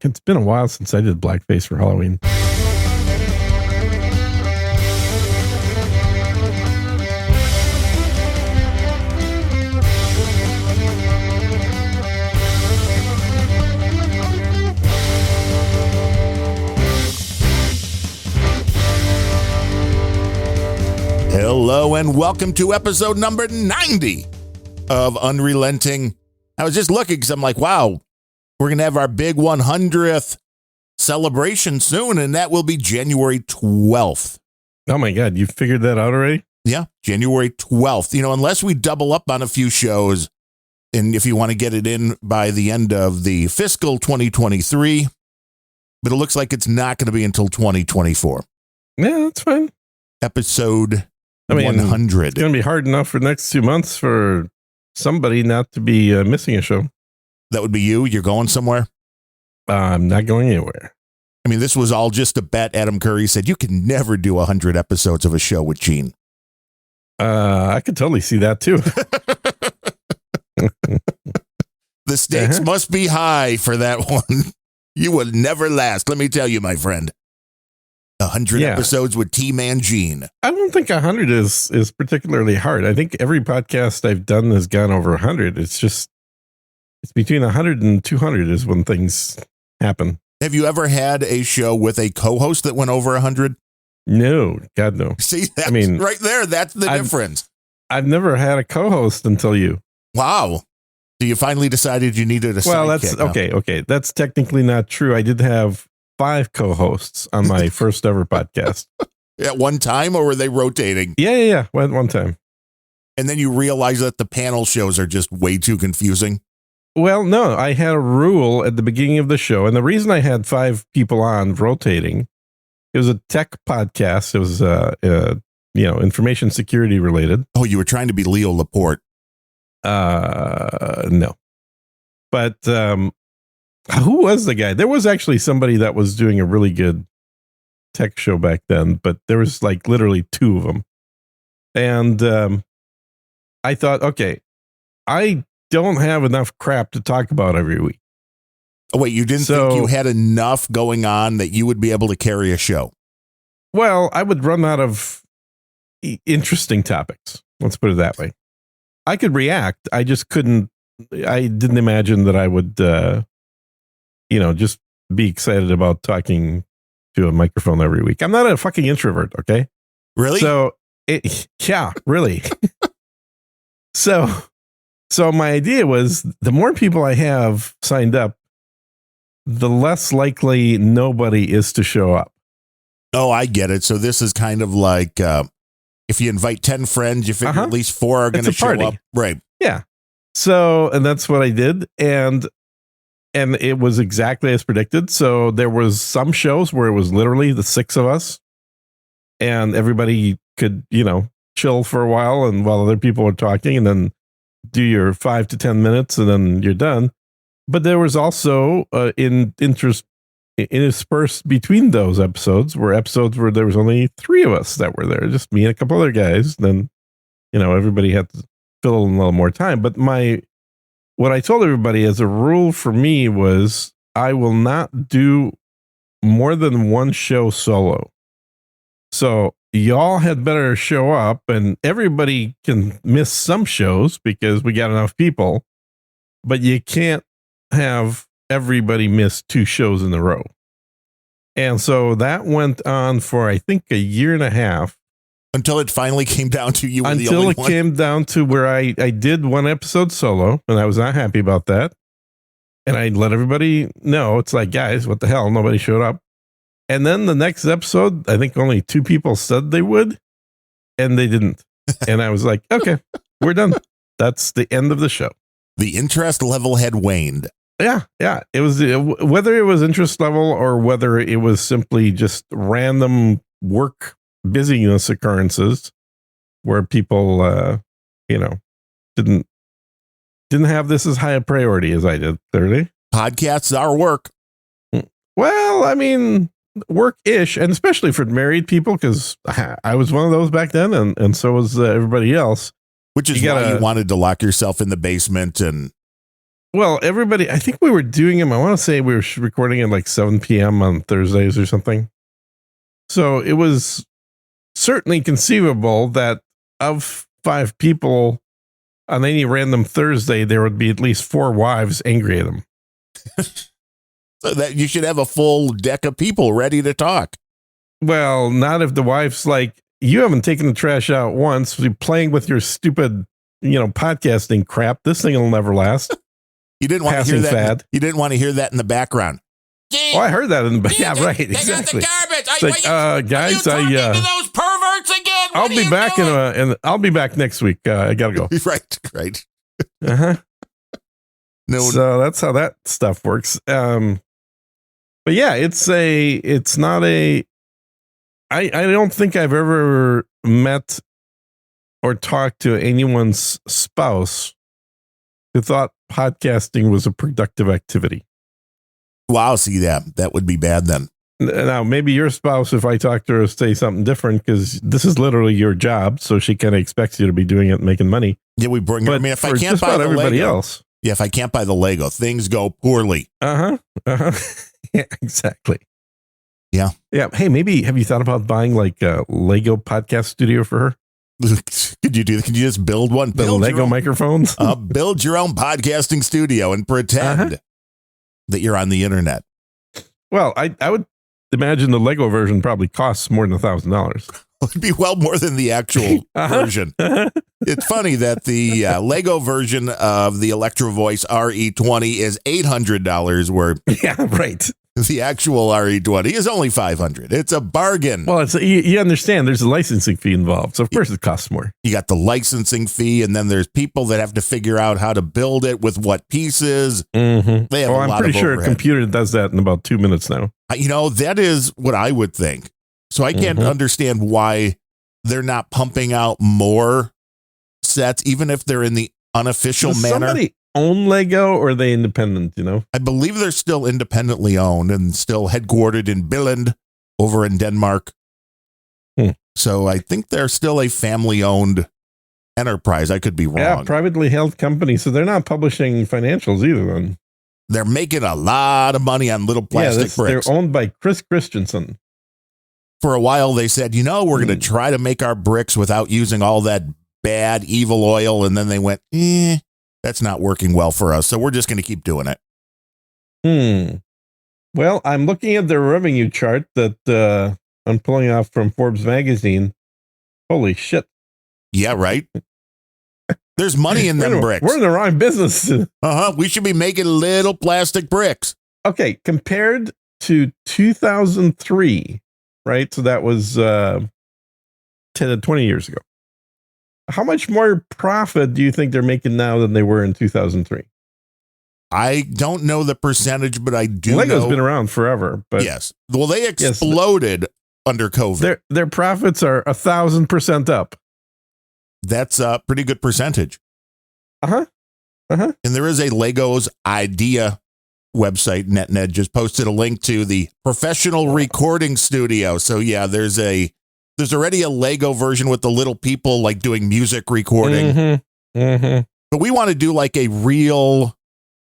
It's been a while since I did blackface for Halloween. Hello and welcome to episode number 90 of Unrelenting. I was just looking because I'm like, wow, we're going to have our big 100th celebration soon, and that will be January 12th. Oh my God, you figured that out already? Yeah, January 12th. You know, unless we double up on a few shows, and if you want to get it in by the end of the fiscal 2023, but it looks like it's not going to be until 2024. Yeah, that's fine. Episode 100. It's going to be hard enough for the next 2 months for somebody not to be missing a show. That would be you? You're going somewhere? I'm not going anywhere. I mean, this was all just a bet. Adam Curry said you can never do 100 episodes of a show with Gene. I could totally see that too. The stakes must be high for that one. You will never last. Let me tell you, my friend. 100 episodes with T-Man Gene. I don't think 100 is particularly hard. I think every podcast I've done has gone over 100. It's between 100 and 200 is when things happen. Have you ever had a show with a co-host that went over 100? No, God, no. See, right there, that's the difference. I've never had a co-host until you. Wow. So you finally decided you needed a sidekick. Well, okay. That's technically not true. I did have 5 co-hosts on my first ever podcast. At one time, or were they rotating? Yeah. One time. And then you realize that the panel shows are just way too confusing. Well, no, I had a rule at the beginning of the show. And the reason I had 5 people on rotating, it was a tech podcast. It was, information security related. Oh, you were trying to be Leo Laporte. No. But, who was the guy? There was actually somebody that was doing a really good tech show back then, but there was like literally 2 of them. And I thought, okay, I don't have enough crap to talk about every week. Oh, wait, you didn't think you had enough going on that you would be able to carry a show? Well, I would run out of interesting topics. Let's put it that way. I could react. I just couldn't. I didn't imagine that I would just be excited about talking to a microphone every week. I'm not a fucking introvert, okay? Really? Really. So my idea was the more people I have signed up, the less likely nobody is to show up. Oh, I get it. So this is kind of like if you invite 10 friends, you figure at least 4 are going to show up. Right. Yeah. So, and that's what I did. And it was exactly as predicted. So there was some shows where it was literally the 6 of us and everybody could, chill for a while and while other people were talking and then do your 5 to 10 minutes and then you're done. But there was also interspersed between those episodes where there was only 3 of us that were there, just me and a couple other guys. Then, everybody had to fill in a little more time. But what I told everybody as a rule for me was I will not do more than 1 show solo. So y'all had better show up, and everybody can miss some shows because we got enough people, but you can't have everybody miss 2 shows in a row. And so that went on for, I think, a year and a half. Until it finally came down to you were the only one? Until it came down to where I did 1 episode solo, and I was not happy about that. And I let everybody know, it's like, guys, what the hell? Nobody showed up. And then the next episode, I think only 2 people said they would, and they didn't. And I was like, okay, we're done. That's the end of the show. The interest level had waned. Yeah. It was whether it was interest level or whether it was simply just random work busyness occurrences where people, didn't have this as high a priority as I did. Clearly, podcasts are work. Well, I mean, work-ish, and especially for married people, because I was one of those back then, and so was everybody else. Which is why you wanted to lock yourself in the basement and Well, everybody, I think we were doing them. I want to say we were recording at like 7 p.m. on Thursdays or something. So it was certainly conceivable that of 5 people on any random Thursday, there would be at least 4 wives angry at them. So that you should have a full deck of people ready to talk. Well, not if the wife's like, you haven't taken the trash out once. You're playing with your stupid, podcasting crap. This thing will never last. You didn't want to hear that. You didn't want to hear that in the background. Oh, I heard that in the yeah, right, exactly. Take out the garbage. Like, guys, are you talking to those perverts again? I'll be back and I'll be back next week. I gotta go. Right. Uh-huh. No. So that's how that stuff works. But yeah, it's not a. I don't think I've ever met or talked to anyone's spouse who thought podcasting was a productive activity. Wow, see that would be bad then. Now, maybe your spouse, if I talk to her, say something different because this is literally your job, so she kind of expects you to be doing it and making money. Yeah, we bring her. I mean, if I can't buy the everybody Lego, else. Yeah, if I can't buy the Lego, things go poorly. Yeah, exactly. Yeah. Hey, maybe have you thought about buying like a Lego podcast studio for her? Could you do that? Could you just build one? Build Lego microphones? Build your own podcasting studio and pretend that you're on the internet. Well, I would imagine the Lego version probably costs more than $1,000. It'd be well more than the actual version. It's funny that the Lego version of the Electro Voice RE20 is $800, where right. The actual RE20 is only $500. It's a bargain. Well, you understand there's a licensing fee involved, so of course it costs more. You got the licensing fee, and then there's people that have to figure out how to build it with what pieces. Mm-hmm. They have a lot I'm pretty of sure overhead. a computer does that in about 2 minutes now. That is what I would think. So I can't understand why they're not pumping out more sets, even if they're in the unofficial Does manner. Somebody own Lego, or are they independent? I believe they're still independently owned and still headquartered in Billund over in Denmark. So I think they're still a family-owned enterprise. I could be wrong. Yeah, privately held company. So they're not publishing financials either. Then they're making a lot of money on little plastic bricks. They're owned by Chris Christensen. For a while, they said, we're going to try to make our bricks without using all that bad, evil oil. And then they went, that's not working well for us. So we're just going to keep doing it. Well, I'm looking at their revenue chart that I'm pulling off from Forbes magazine. Holy shit. Yeah, right. There's money in them bricks. We're in the wrong business. We should be making little plastic bricks. Okay. Compared to 2003, right? So that was 10 to 20 years ago. How much more profit do you think they're making now than they were in 2003? I don't know the percentage, but I do Lego's know. been around forever. But yes. Well, they exploded under COVID. Their profits are 1,000% up. That's a pretty good percentage. And there is a Legos Idea website. NetNed just posted a link to the professional recording studio. So yeah, there's already a Lego version with the little people like doing music recording. But we want to do like a real.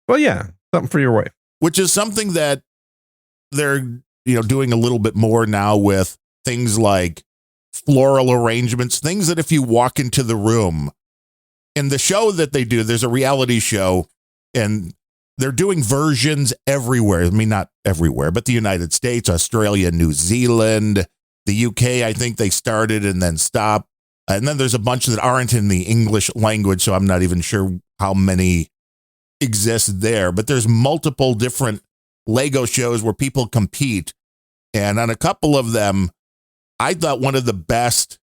Well, yeah, something for your wife. Which is something that they're, doing a little bit more now with things like floral arrangements, things that if you walk into the room, in the show that they do, there's a reality show and they're doing versions everywhere. I mean, not everywhere, but the United States, Australia, New Zealand, the UK, I think they started and then stopped. And then there's a bunch that aren't in the English language, so I'm not even sure how many exist there. But there's multiple different Lego shows where people compete. And on a couple of them, I thought one of the best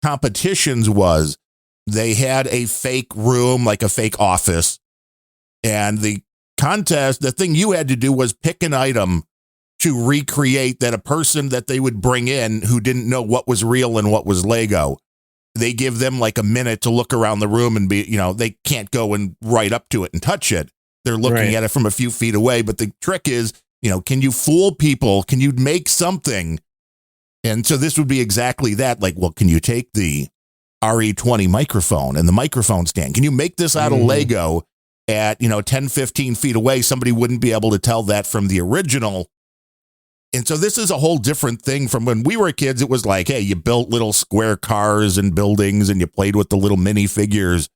competitions was they had a fake room, like a fake office. And the contest, the thing you had to do was pick an item to recreate that a person that they would bring in who didn't know what was real and what was Lego. They give them like a minute to look around the room and be, they can't go and right up to it and touch it. They're looking at it from a few feet away. But the trick is, can you fool people? Can you make something? And so this would be exactly that. Like, well, can you take the RE20 microphone and the microphone stand? Can you make this out of Lego at, 10, 15 feet away, somebody wouldn't be able to tell that from the original. And so this is a whole different thing from when we were kids. It was like, hey, you built little square cars and buildings and you played with the little mini figures.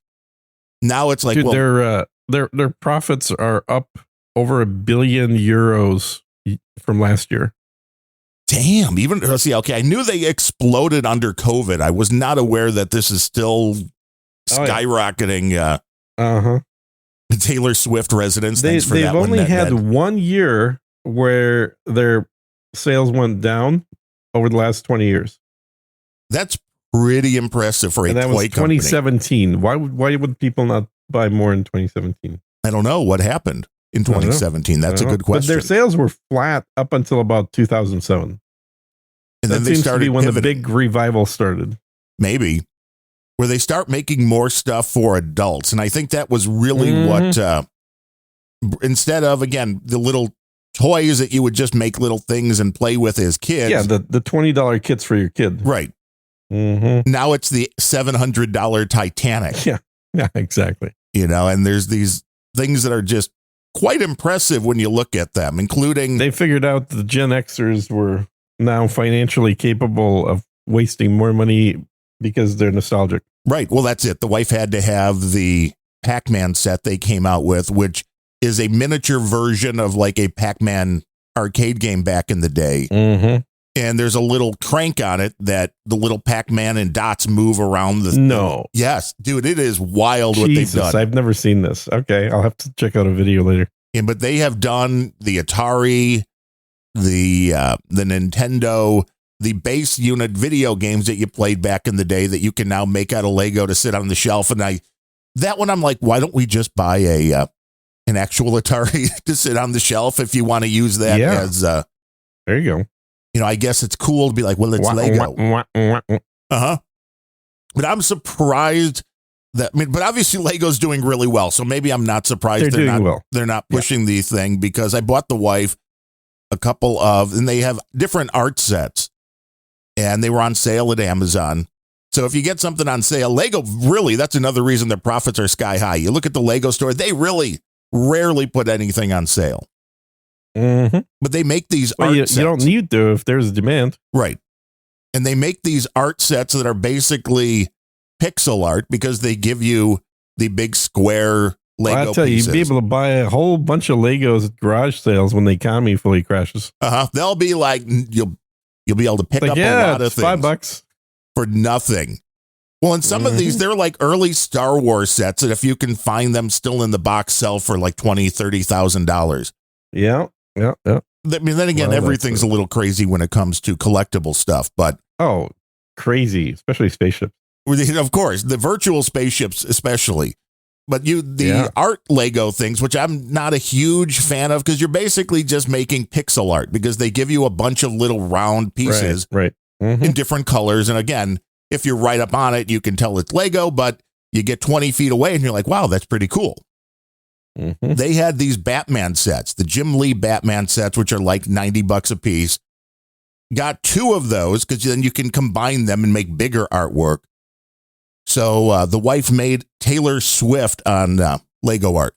Now it's like, Dude, well, their profits are up over €1 billion from last year. damn, even, see, okay, I knew they exploded under COVID. I was not aware that this is still skyrocketing. Taylor Swift residents. Thanks for They've that one, only had Ned. 1 year where their sales went down over the last 20 years. That's pretty impressive for a And that was toy company. 2017. Why would people not buy more in 2017? I don't know what happened in don't know. 2017. That's a good But question. their sales were flat up until about 2007. And that then they seems to started be when the pivoting. big revival started. Maybe, where they start making more stuff for adults. And I think that was really what, instead of, again, the little toys that you would just make little things and play with as kids. Yeah, the $20 kits for your kid. Right. Mm-hmm. Now it's the $700 Titanic, Yeah, exactly. and there's these things that are just quite impressive when you look at them, including They figured out the Gen Xers were now financially capable of wasting more money because they're nostalgic. right. Well, that's it. The wife had to have the Pac-Man set they came out with, which is a miniature version of like a Pac-Man arcade game back in the day. Mm-hmm. And there's a little crank on it that the little Pac-Man and dots move around the. No. Yes, dude, it is wild what they've Jesus, done. I've never seen this. Okay, I'll have to check out a video later. But they have done the Atari, the Nintendo, the base unit video games that you played back in the day that you can now make out of Lego to sit on the shelf. And that one, I'm like, why don't we just buy an actual Atari to sit on the shelf if you want to use that as, There you go. I guess it's cool to be like, well, it's Lego. But I'm surprised that, but obviously Lego's doing really well. So maybe I'm not surprised They're doing well. They're not pushing the thing, because I bought the wife a couple of, and they have different art sets, and they were on sale at Amazon. So if you get something on sale, Lego, really, that's another reason their profits are sky high. You look at the Lego store, they really rarely put anything on sale. Mm-hmm. But they make these Well, art you sets. don't need to if there's a demand. Right. And they make these art sets that are basically pixel art, because they give you the big square Lego Well, I'll tell you, pieces. you'd be able to buy a whole bunch of Legos at garage sales when the economy fully crashes. They'll be like, you'll be able to pick Like, up a yeah, lot of it's things $5. for nothing. Well, and some of these, they're like early Star Wars sets that if you can find them still in the box, sell for like $20,000, $30,000. Yeah. I mean, then again, Well, everything's a little crazy when it comes to collectible stuff, but Oh, crazy, especially spaceships. of course, the virtual spaceships, especially. But the art Lego things, which I'm not a huge fan of, because you're basically just making pixel art, because they give you a bunch of little round pieces Right. Mm-hmm. in different colors. And again, if you're right up on it, you can tell it's Lego, but you get 20 feet away and you're like, wow, that's pretty cool. Mm-hmm. They had these Batman sets, the Jim Lee Batman sets, which are like $90 a piece. Got 2 of those, because then you can combine them and make bigger artwork. So the wife made Taylor Swift on Lego art.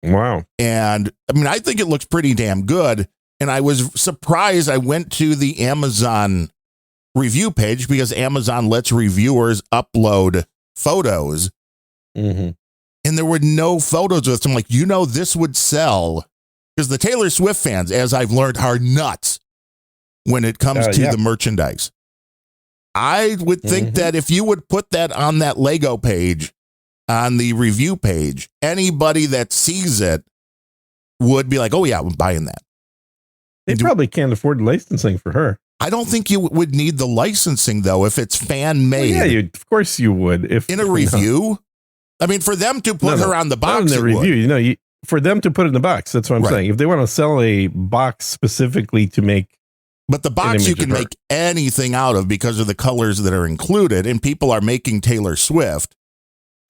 Wow. And I mean, I think it looks pretty damn good. And I was surprised. I went to the Amazon review page, because Amazon lets reviewers upload photos. Mm-hmm. And there were no photos with it. I'm like, this would sell, because the Taylor Swift fans, as I've learned, are nuts when it comes to the merchandise. I would think that if you would put that on that Lego page, on the review page, anybody that sees it would be like, oh yeah, I'm buying that. They probably can't afford licensing for her. I don't think you would need the licensing, though, if it's fan made. Well, yeah, of course you would. If in a review. I mean, for them to put her on the box, not in the review, for them to put it in the box. That's what I'm saying. If they want to sell a box specifically to make, but the box you can make anything out of because of the colors that are included, and people are making Taylor Swift.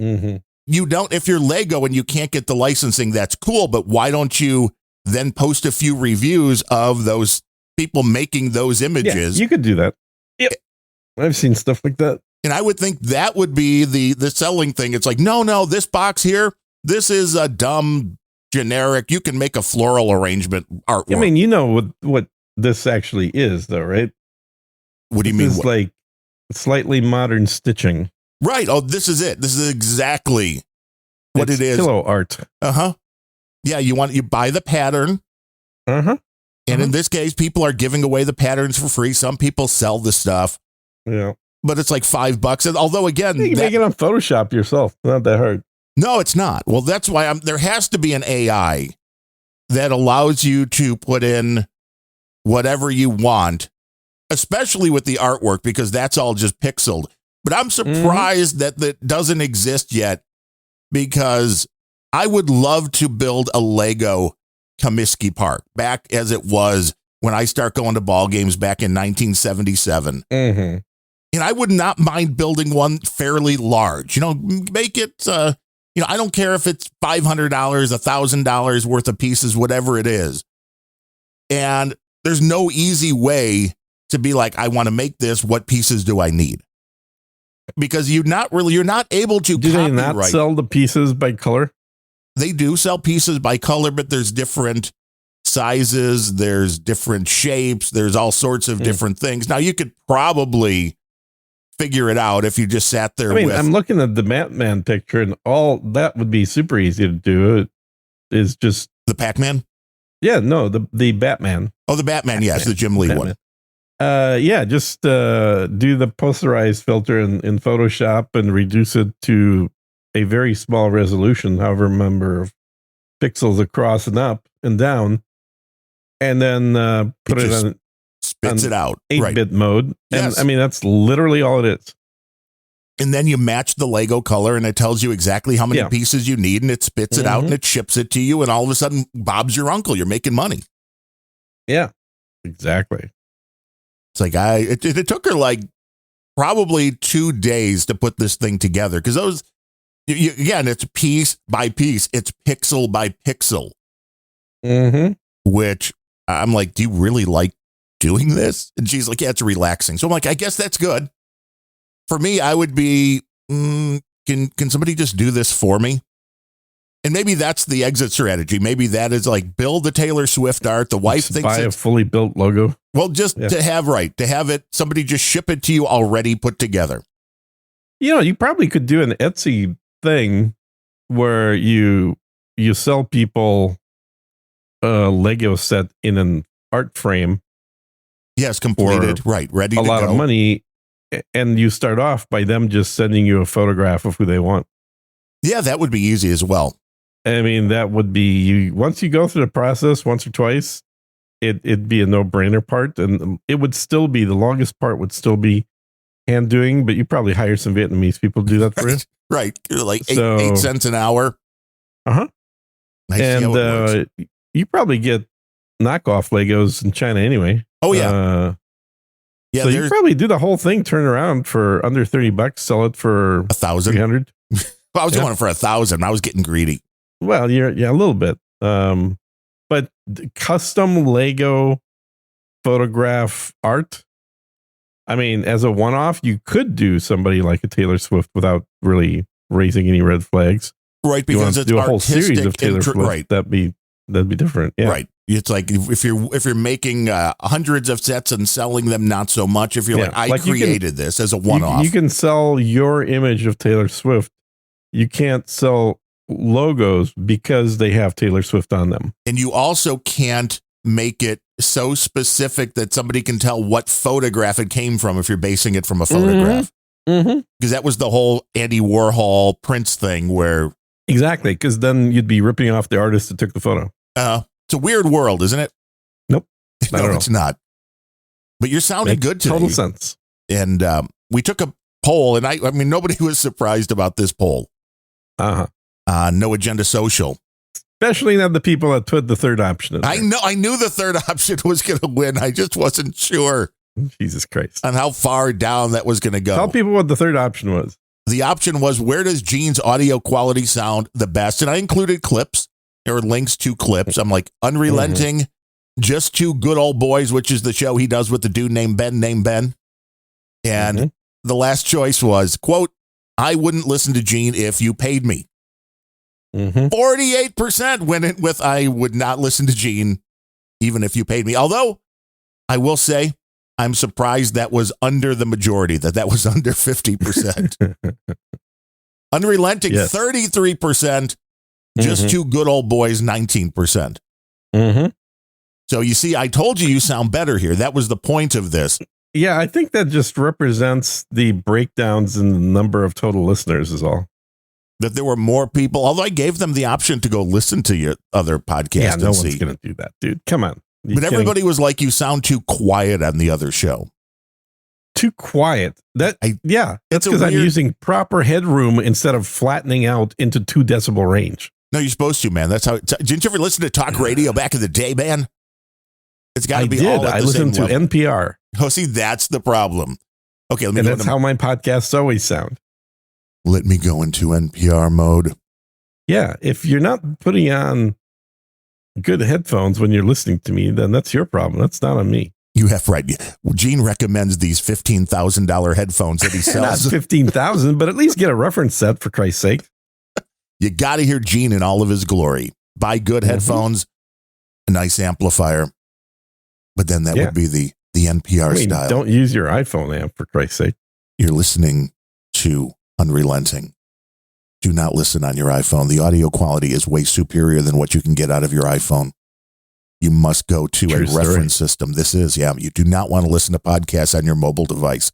Mm-hmm. You don't, if you're Lego and you can't get the licensing, that's cool. But why don't you then post a few reviews of those people making those images? Yeah, you could do that. Yep. I've seen stuff like that. And I would think that would be the selling thing. It's like, no, this box here, This is a dumb generic. You can make a floral arrangement artwork. I mean, you know what this actually is, though, right? What do you mean? It's like slightly modern stitching. Right. Oh, this is it. This is exactly what It's it is. pillow art. Uh-huh. Yeah, you buy the pattern. Uh-huh. And in this case, people are giving away the patterns for free. Some people sell the stuff, Yeah. but it's like $5. And although again, You can make it on Photoshop yourself. Not that hard. no, it's not. Well, that's why there has to be an AI that allows you to put in whatever you want, especially with the artwork, because that's all just pixeled. But I'm surprised that doesn't exist yet, because I would love to build a Lego Comiskey Park back as it was when I start going to ball games back in 1977. Mm-hmm. And I would not mind building one fairly large, make it, I don't care if it's $500, $1,000 worth of pieces, whatever it is. And there's no easy way to be like, I want to make this. What pieces do I need? Because you're not able to Do they copyright. not sell the pieces by color? They do sell pieces by color, but there's different sizes, there's different shapes, there's all sorts of different things. Now, you could probably figure it out if you just sat there with... I'm looking at the Batman picture, and all that would be super easy to do. It is just... The Pac-Man? Yeah, no, the Batman. Oh, the Batman, yes, the Jim Lee Batman. one. Yeah, just do the posterized filter in Photoshop and reduce it to a very small resolution, however number of pixels across and up and down, and then put it on spits it out 8-bit mode. And Yes. I mean, that's literally all it is. And then you match the Lego color, and it tells you exactly how many pieces you need, and it spits it out, and it ships it to you, and all of a sudden, Bob's your uncle. You're making money. Yeah, exactly. It's like it took her like probably 2 days to put this thing together, because those, again, it's piece by piece, it's pixel by pixel. Mm-hmm. Which I'm like, do you really like doing this? And she's like, yeah, it's relaxing. So I'm like, I guess that's good. For me, I would be, can somebody just do this for me? And maybe that's the exit strategy. Maybe that is like, build the Taylor Swift art. The wife Just thinks buy a it's, fully built logo. well, just to have it, somebody just ship it to you already put together. You probably could do an Etsy thing where you sell people a Lego set in an art frame. Yes, completed, right, ready to a go. lot of money, and you start off by them just sending you a photograph of who they want. Yeah, that would be easy as well. I mean, that would be once you go through the process once or twice, it'd be a no-brainer part, and it would still be the longest part would still be hand doing, but you probably hire some Vietnamese people to do that for you. Right, like 8 cents an hour. Uh-huh. I see how it works. And you probably get knockoff Legos in China anyway. Oh yeah. So you probably do the whole thing, turn around for under $30, sell it for 1,000. 300. I was going for 1,000. I was getting greedy. Well, a little bit. But custom Lego photograph art, I mean, as a one-off, you could do somebody like a Taylor Swift without really raising any red flags. Right, because it's do a whole series of Taylor Swift. Right. That'd be different. Yeah. Right. It's like if you're making hundreds of sets and selling them, not so much. If you're like, I created this as a one-off. You can sell your image of Taylor Swift. You can't sell logos because they have Taylor Swift on them. And you also can't make it so specific that somebody can tell what photograph it came from if you're basing it from a photograph. Because that was the whole Andy Warhol Prince thing where... Exactly, because then you'd be ripping off the artist that took the photo. It's a weird world, isn't it? Nope. No, it's not. But you're sounding good today. Total sense. And we took a poll, and I mean, nobody was surprised about this poll. No Agenda Social. Especially not the people that put the third option in there. I knew the third option was going to win. I just wasn't sure. Jesus Christ. On how far down that was going to go. Tell people what the third option was. The option was, where does Gene's audio quality sound the best? And I included clips. There were links to clips. I'm like, Unrelenting, Just Two Good Old Boys, which is the show he does with the dude named Ben. And the last choice was, quote, I wouldn't listen to Gene if you paid me. Mm-hmm. 48% went in with I would not listen to Gene even if you paid me. Although I will say I'm surprised that was under the majority, that was under 50%. Unrelenting, Yes. 33%. Just two good old boys, 19%. Mm-hmm. So you see, I told you sound better here. That was the point of this. Yeah, I think that just represents the breakdowns in the number of total listeners is all. That there were more people, although I gave them the option to go listen to your other podcast Yeah, no and one's see. going to do that, dude. Come on. But everybody was like, you sound too quiet on the other show. Too quiet. That's It's a because I'm weird- using proper headroom instead of flattening out into 2 decibel range. No, you're supposed to, man. That's how. Didn't you ever listen to talk radio back in the day, man? It's got I to be did. all at I the listened same to level. NPR, Oh, see, that's the problem. Okay, and that's how my podcasts always sound. let me go into NPR mode. Yeah, if you're not putting on good headphones when you're listening to me, then that's your problem. That's not on me. You have right. Gene recommends these $15,000 headphones that he Not sells. 15,000, but at least get a reference set for Christ's sake. You got to hear Gene in all of his glory. Buy good headphones, a nice amplifier, but then that would be the NPR style. Don't use your iPhone amp for Christ's sake. You're listening to Unrelenting. Do not listen on your iPhone. The audio quality is way superior than what you can get out of your iPhone. You must go to True a story. reference system. You do not want to listen to podcasts on your mobile device.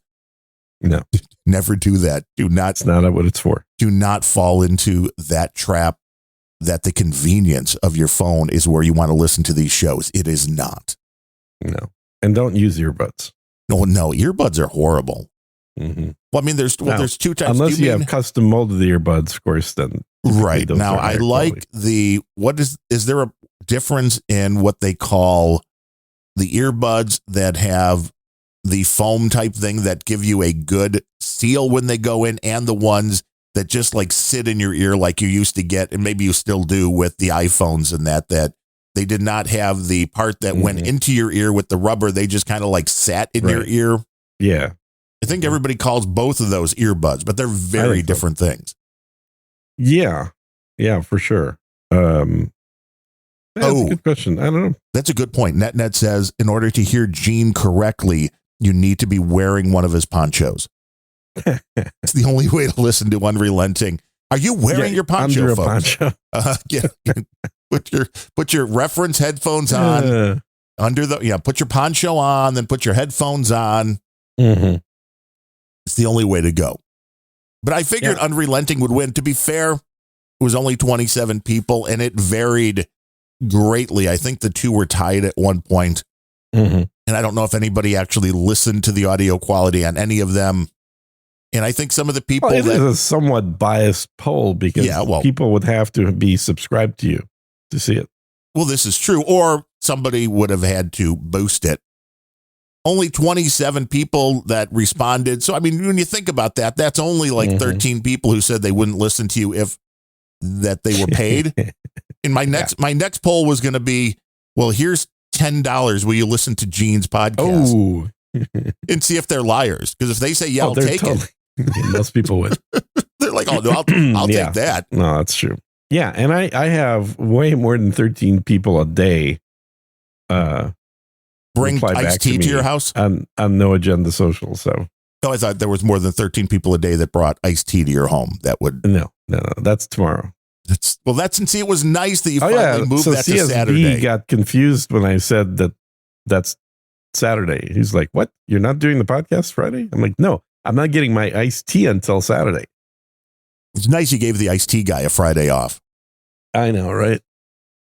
No, Never do that. that's not what it's for. Do not fall into that trap that the convenience of your phone is where you want to listen to these shows. It is not. No, and don't use earbuds. No, earbuds are horrible. Mm-hmm. Well, I mean, there's two types. Unless Do you mean- have custom molded earbuds, of course, then right those now are I higher like is there a difference in what they call the earbuds that have the foam type thing that give you a good seal when they go in, and the ones that just like sit in your ear like you used to get, and maybe you still do with the iPhones and that they did not have the part that went into your ear with the rubber. They just kind of like sat in your ear. Yeah. I think everybody calls both of those earbuds, but they're very different things. Yeah, for sure. That's a good question. I don't know. That's a good point. NetNet says, in order to hear Gene correctly, you need to be wearing one of his ponchos. It's the only way to listen to Unrelenting. Are you wearing your poncho, under a folks? poncho. Put your reference headphones on put your poncho on, then put your headphones on. Mm-hmm. It's the only way to go. But I figured Unrelenting would win. To be fair, it was only 27 people, and it varied greatly. I think the two were tied at one point. Mm-hmm. And I don't know if anybody actually listened to the audio quality on any of them. And I think some of the people It is a somewhat biased poll because people would have to be subscribed to you to see it. Well, this is true. Or somebody would have had to boost it. Only 27 people that responded. So, I mean, when you think about that, that's only like 13 people who said they wouldn't listen to you if that they were paid. And my next poll was going to be, well, here's $10. Will you listen to Gene's podcast? Oh. And see if they're liars. Because if they say, I'll take it. Most people would. They're like, oh, no, I'll take that. No, that's true. Yeah. And I have way more than 13 people a day bring iced tea to your house on No Agenda Social. So no, I thought there was more than 13 people a day that brought iced tea to your home. That would no, that's tomorrow. It was nice that you finally moved that to CSB Saturday. Got confused when I said that's Saturday. He's like, "What? You're not doing the podcast Friday?" I'm like, "No, I'm not getting my iced tea until Saturday." It's nice you gave the iced tea guy a Friday off. I know, right?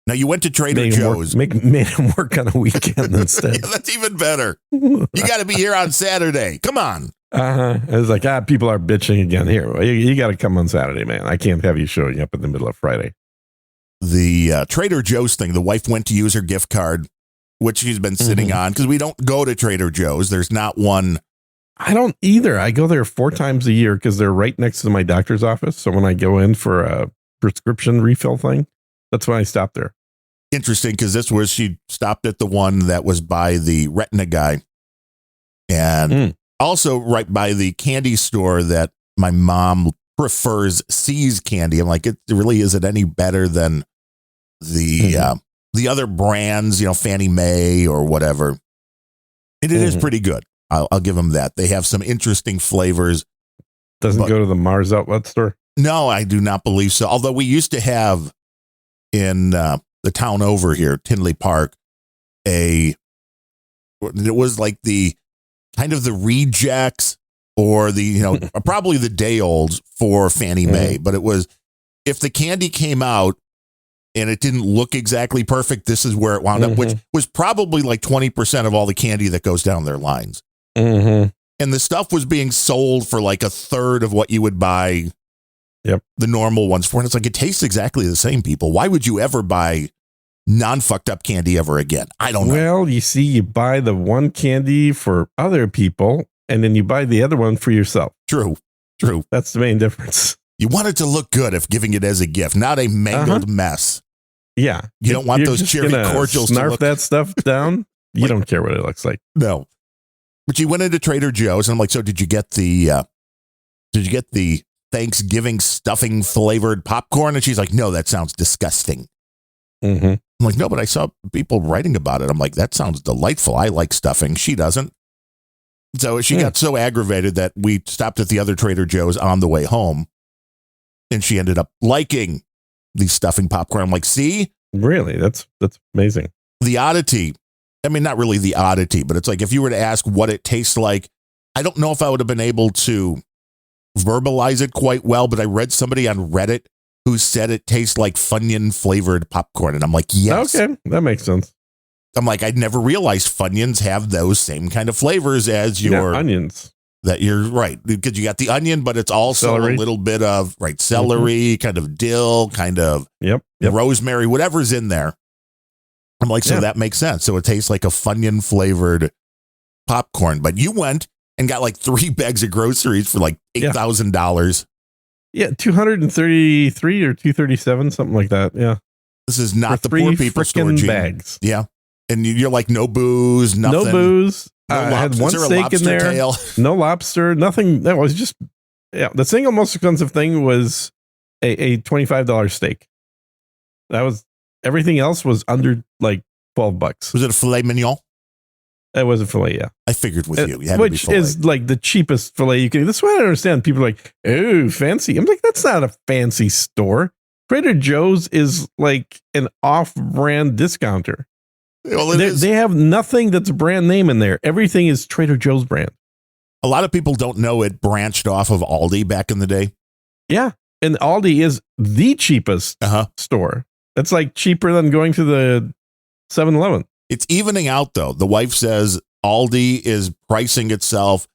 Now you went to Trader Joe's. Made him work on a weekend instead. Yeah, that's even better. You got to be here on Saturday. Come on. I was like, people are bitching again. Here, you got to come on Saturday, man. I can't have you showing up in the middle of Friday. The Trader Joe's thing, the wife went to use her gift card, which she's been sitting on, because we don't go to Trader Joe's. There's not one. I don't either. I go there 4 times a year because they're right next to my doctor's office. So when I go in for a prescription refill thing, that's when I stop there. Interesting, because this was, she stopped at the one that was by the retina guy. And also right by the candy store that my mom prefers C's candy. I'm like, it really isn't any better than the other brands, Fannie Mae or whatever. And it is pretty good. I'll give them that. They have some interesting flavors. Doesn't go to the Mars outlet store? No, I do not believe so. Although we used to have in the town over here, Tinley Park, it was like the kind of the rejects or the, probably the day olds for Fannie Mae. But it was, if the candy came out and it didn't look exactly perfect, this is where it wound up, which was probably like 20% of all the candy that goes down their lines. And the stuff was being sold for like a third of what you would buy the normal ones for. And it's like, it tastes exactly the same, people. Why would you ever buy non-fucked up candy ever again? I don't know. Well, you see, you buy the one candy for other people and then you buy the other one for yourself. True. That's the main difference. You want it to look good if giving it as a gift, not a mangled mess. Yeah. You don't want those cherry cordials to snarf that stuff down. You don't care what it looks like. No. But you went into Trader Joe's and I'm like, so did you get the Thanksgiving stuffing flavored popcorn? And she's like, no, that sounds disgusting. I'm like, no, but I saw people writing about it. I'm like, that sounds delightful. I like stuffing. She doesn't. So she got so aggravated that we stopped at the other Trader Joe's on the way home. And she ended up liking the stuffing popcorn. I'm like, see? Really? That's amazing. The oddity. I mean, not really the oddity, but it's like if you were to ask what it tastes like, I don't know if I would have been able to verbalize it quite well, but I read somebody on Reddit who said it tastes like Funyun flavored popcorn. And I'm like, yes. Okay, that makes sense. I'm like, I'd never realized Funyuns have those same kind of flavors as your onions. That you're right, because you got the onion, but it's also a little bit of celery, kind of dill, kind of rosemary, whatever's in there. I'm like, so that makes sense. So it tastes like a Funyun flavored popcorn. But you went and got like 3 bags of groceries for like $8,000. Yeah, 233 or 237, something like that. Yeah, this is not the poor people store. Bags. Yeah, and you're like, no booze, nothing. No booze. No I had one steak in there. Tail? No lobster. Nothing. That was just the single most expensive thing was a $25 steak. That was everything else was under like $12. Was it a filet mignon? It was a filet, yeah. I figured with you, which is like the cheapest filet you can. That's why I don't understand. People are like, oh, fancy. I'm like, that's not a fancy store. Trader Joe's is like an off-brand discounter. Well, they have nothing that's a brand name in there. Everything is Trader Joe's brand. A lot of people don't know it branched off of Aldi back in the day. Yeah. And Aldi is the cheapest store. It's like cheaper than going to the 7-Eleven. It's evening out, though. The wife says Aldi is pricing itself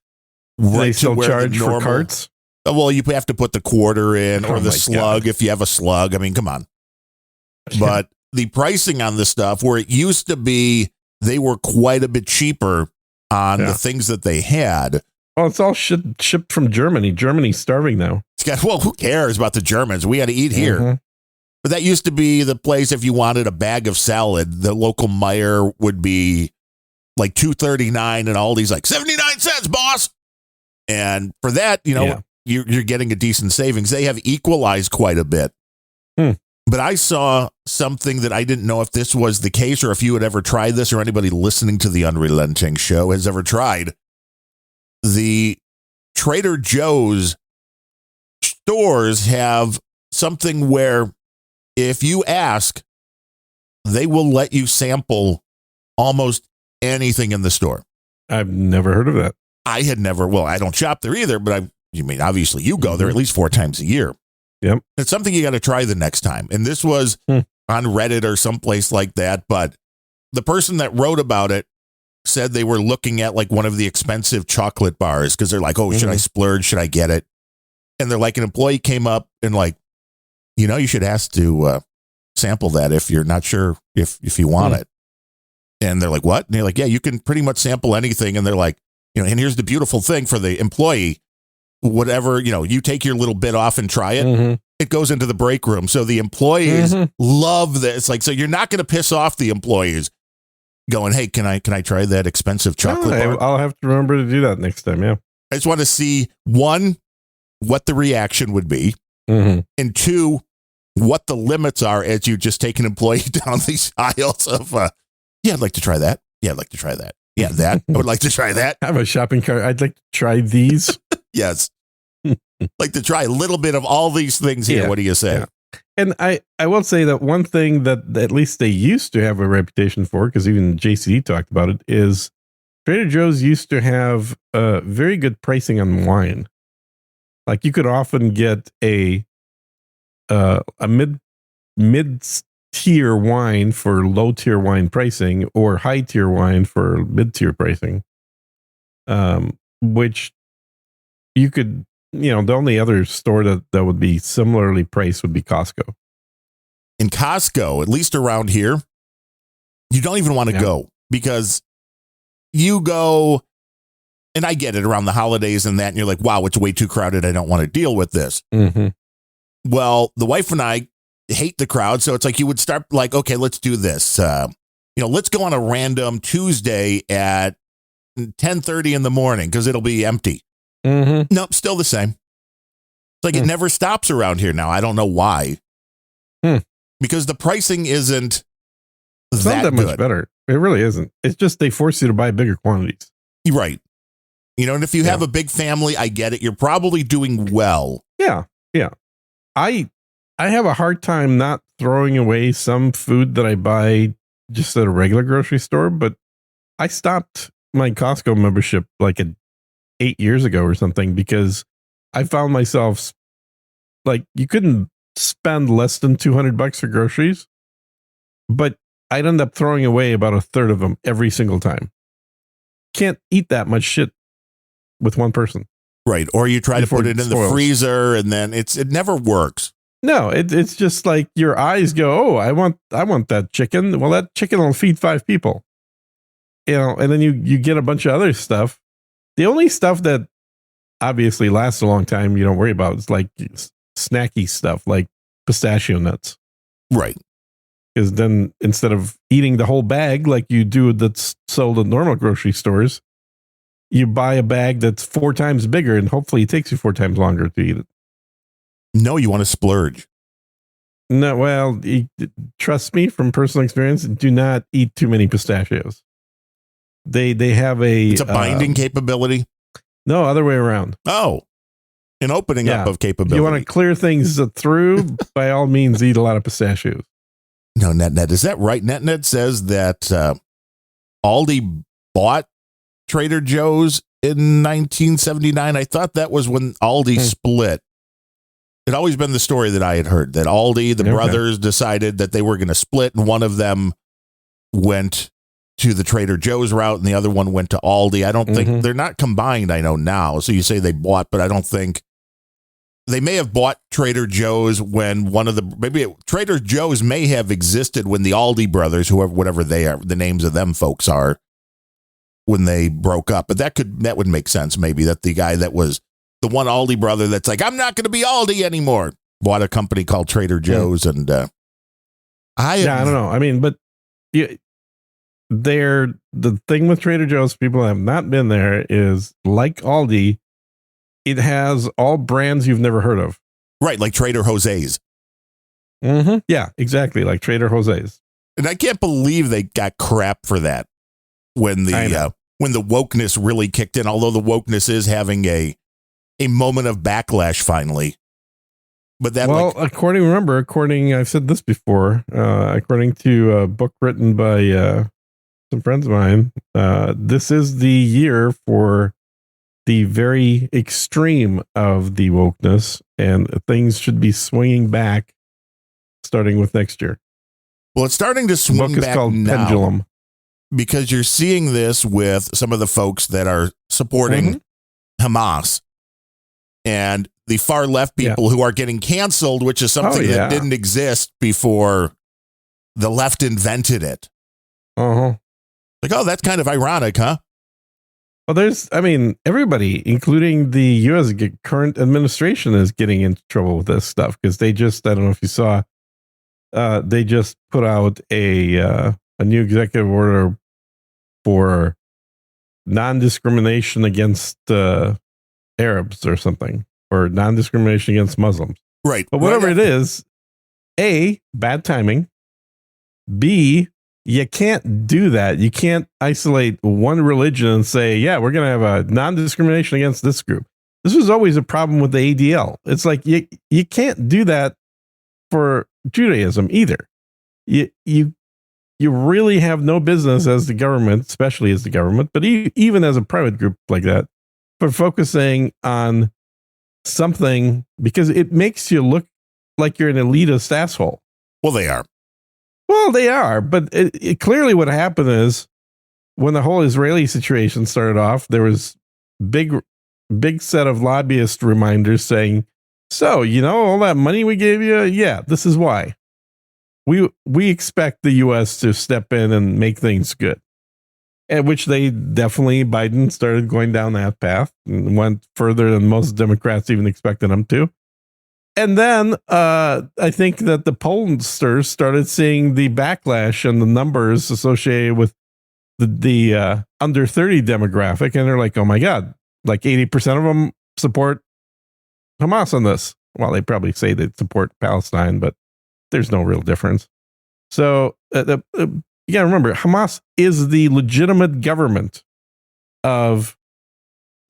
right they still to where charge the normal, for carts? Well, you have to put the quarter in or the slug if you have a slug. I mean, come on. But the pricing on this stuff, where it used to be, they were quite a bit cheaper on the things that they had. Oh, it's all shipped from Germany. Germany's starving now. Well, who cares about the Germans? We got to eat here. But that used to be the place if you wanted a bag of salad, the local Meijer would be like $2.39 and Aldi's like 79 cents, boss. And for that, you're getting a decent savings. They have equalized quite a bit. But I saw something that I didn't know if this was the case or if you had ever tried this or anybody listening to the Unrelenting show has ever tried. The Trader Joe's stores have something where if you ask, they will let you sample almost anything in the store. I've never heard of that. I had never. Well, I don't shop there either, but obviously you go there at least 4 times a year. Yep. It's something you got to try the next time. And this was on Reddit or someplace like that. But the person that wrote about it said they were looking at like one of the expensive chocolate bars because they're like, oh, should I splurge? Should I get it? And they're like, an employee came up and like, you should ask to sample that if you're not sure if you want it. And they're like, what? And they're like, yeah, you can pretty much sample anything. And they're like, and here's the beautiful thing for the employee. Whatever, you take your little bit off and try it. It goes into the break room. So the employees love this. Like, so you're not going to piss off the employees going, hey, can I try that expensive chocolate bar? I'll have to remember to do that next time. Yeah. I just want to see one, what the reaction would be, Mm-hmm. and two, what the limits are as you just take an employee down these aisles of, yeah, I'd like to try that. Yeah, I'd like to try that. Yeah, that. I would like to try that. I have a shopping cart. I'd like to try these. Yes. Like to try a little bit of all these things here. Yeah, What do you say? yeah. And I will say that one thing that at least they used to have a reputation for, because even JCD talked about it, is Trader Joe's used to have very good pricing on wine. Like you could often get a mid tier wine for low tier wine pricing, or high tier wine for mid tier pricing. Which you could, the only other store that would be similarly priced would be Costco. In Costco, at least around here, you don't even want to go, because you go, and I get it around the holidays and that, and you're like, wow, it's way too crowded. I don't want to deal with this. Mm-hmm. Well, the wife and I hate the crowd. So it's like you would start like, okay, let's do this. Let's go on a random Tuesday at 10:30 in the morning because it'll be empty. Mm-hmm. Nope, still the same. It's like it never stops around here now. I don't know why. Because the pricing isn't It's not that good. much better. It really isn't. It's just they force you to buy bigger quantities. Right. And if you have a big family, I get it. You're probably doing well. Yeah. Yeah. I have a hard time not throwing away some food that I buy just at a regular grocery store, but I stopped my Costco membership like 8 years ago or something, because I found myself like, you couldn't spend less than $200 for groceries, but I'd end up throwing away about a third of them every single time. Can't eat that much shit with one person. Right. Or you try to put it in the freezer and then it never works. No, it's just like your eyes go, oh, I want that chicken. Well, that chicken will feed 5 people. And then you get a bunch of other stuff. The only stuff that obviously lasts a long time you don't worry about is like snacky stuff like pistachio nuts. Right. Because then instead of eating the whole bag like you do that's sold at normal grocery stores, you buy a bag that's 4 times bigger, and hopefully it takes you 4 times longer to eat it. No, you want to splurge. No, well, trust me from personal experience, do not eat too many pistachios. They have it's a binding capability? No, other way around. Oh, an opening up of capability. You want to clear things through, by all means, eat a lot of pistachios. No, NetNet, is that right? NetNet says that Aldi bought Trader Joe's in 1979. I thought that was when Aldi split. It always been the story that I had heard, that Aldi, the brothers, decided that they were going to split, and one of them went to the Trader Joe's route and the other one went to Aldi. I don't think they're not combined, I know now. So you say they bought, but I don't think they may have bought Trader Joe's when Trader Joe's may have existed when the Aldi brothers, whatever they are, the names of them folks are, when they broke up. But that would make sense. Maybe that the guy that was the one Aldi brother that's like, I'm not going to be Aldi anymore, bought a company called Trader Joe's. And I don't know. I mean, but the thing with Trader Joe's, people have not been there, is like Aldi, it has all brands you've never heard of. Right, like Trader Jose's. Mm-hmm. Yeah, exactly, like Trader Jose's. And I can't believe they got crap for that when the wokeness really kicked in, although the wokeness is having a moment of backlash finally. But that, according, I've said this before, according to a book written by some friends of mine, this is the year for the very extreme of the wokeness, and things should be swinging back starting with next year. Well, it's starting to swing back. The book is called now, Pendulum, because you're seeing this with some of the folks that are supporting Hamas and the far left people who are getting canceled, which is something that didn't exist before the left invented it. Like, oh, that's kind of ironic, huh? Well, everybody, including the U.S. current administration, is getting into trouble with this stuff, because I don't know if you saw, they just put out a new executive order for non-discrimination against Arabs or something. or non-discrimination against Muslims. Right. But whatever Right. it is, but whatever it is, Right. but whatever it is, A, bad timing. B, you can't do that. You can't isolate one religion and say, yeah, we're going to have a non-discrimination against this group. This was always a problem with the ADL. It's like you can't do that for Judaism either. You really have no business as the government, especially as the government, but even as a private group like that, for focusing on something because it makes you look like you're an elitist asshole. Well, they are. Well, they are, but it clearly what happened is when the whole Israeli situation started off, there was big set of lobbyist reminders saying, so, all that money we gave you, yeah, this is why. We expect the U.S. to step in and make things good. At which Biden started going down that path and went further than most Democrats even expected him to. And then I think that the pollsters started seeing the backlash and the numbers associated with the under 30 demographic. And they're like, oh, my God, like 80% of them support Hamas on this. Well, they probably say they support Palestine, but there's no real difference. So you got to remember, Hamas is the legitimate government of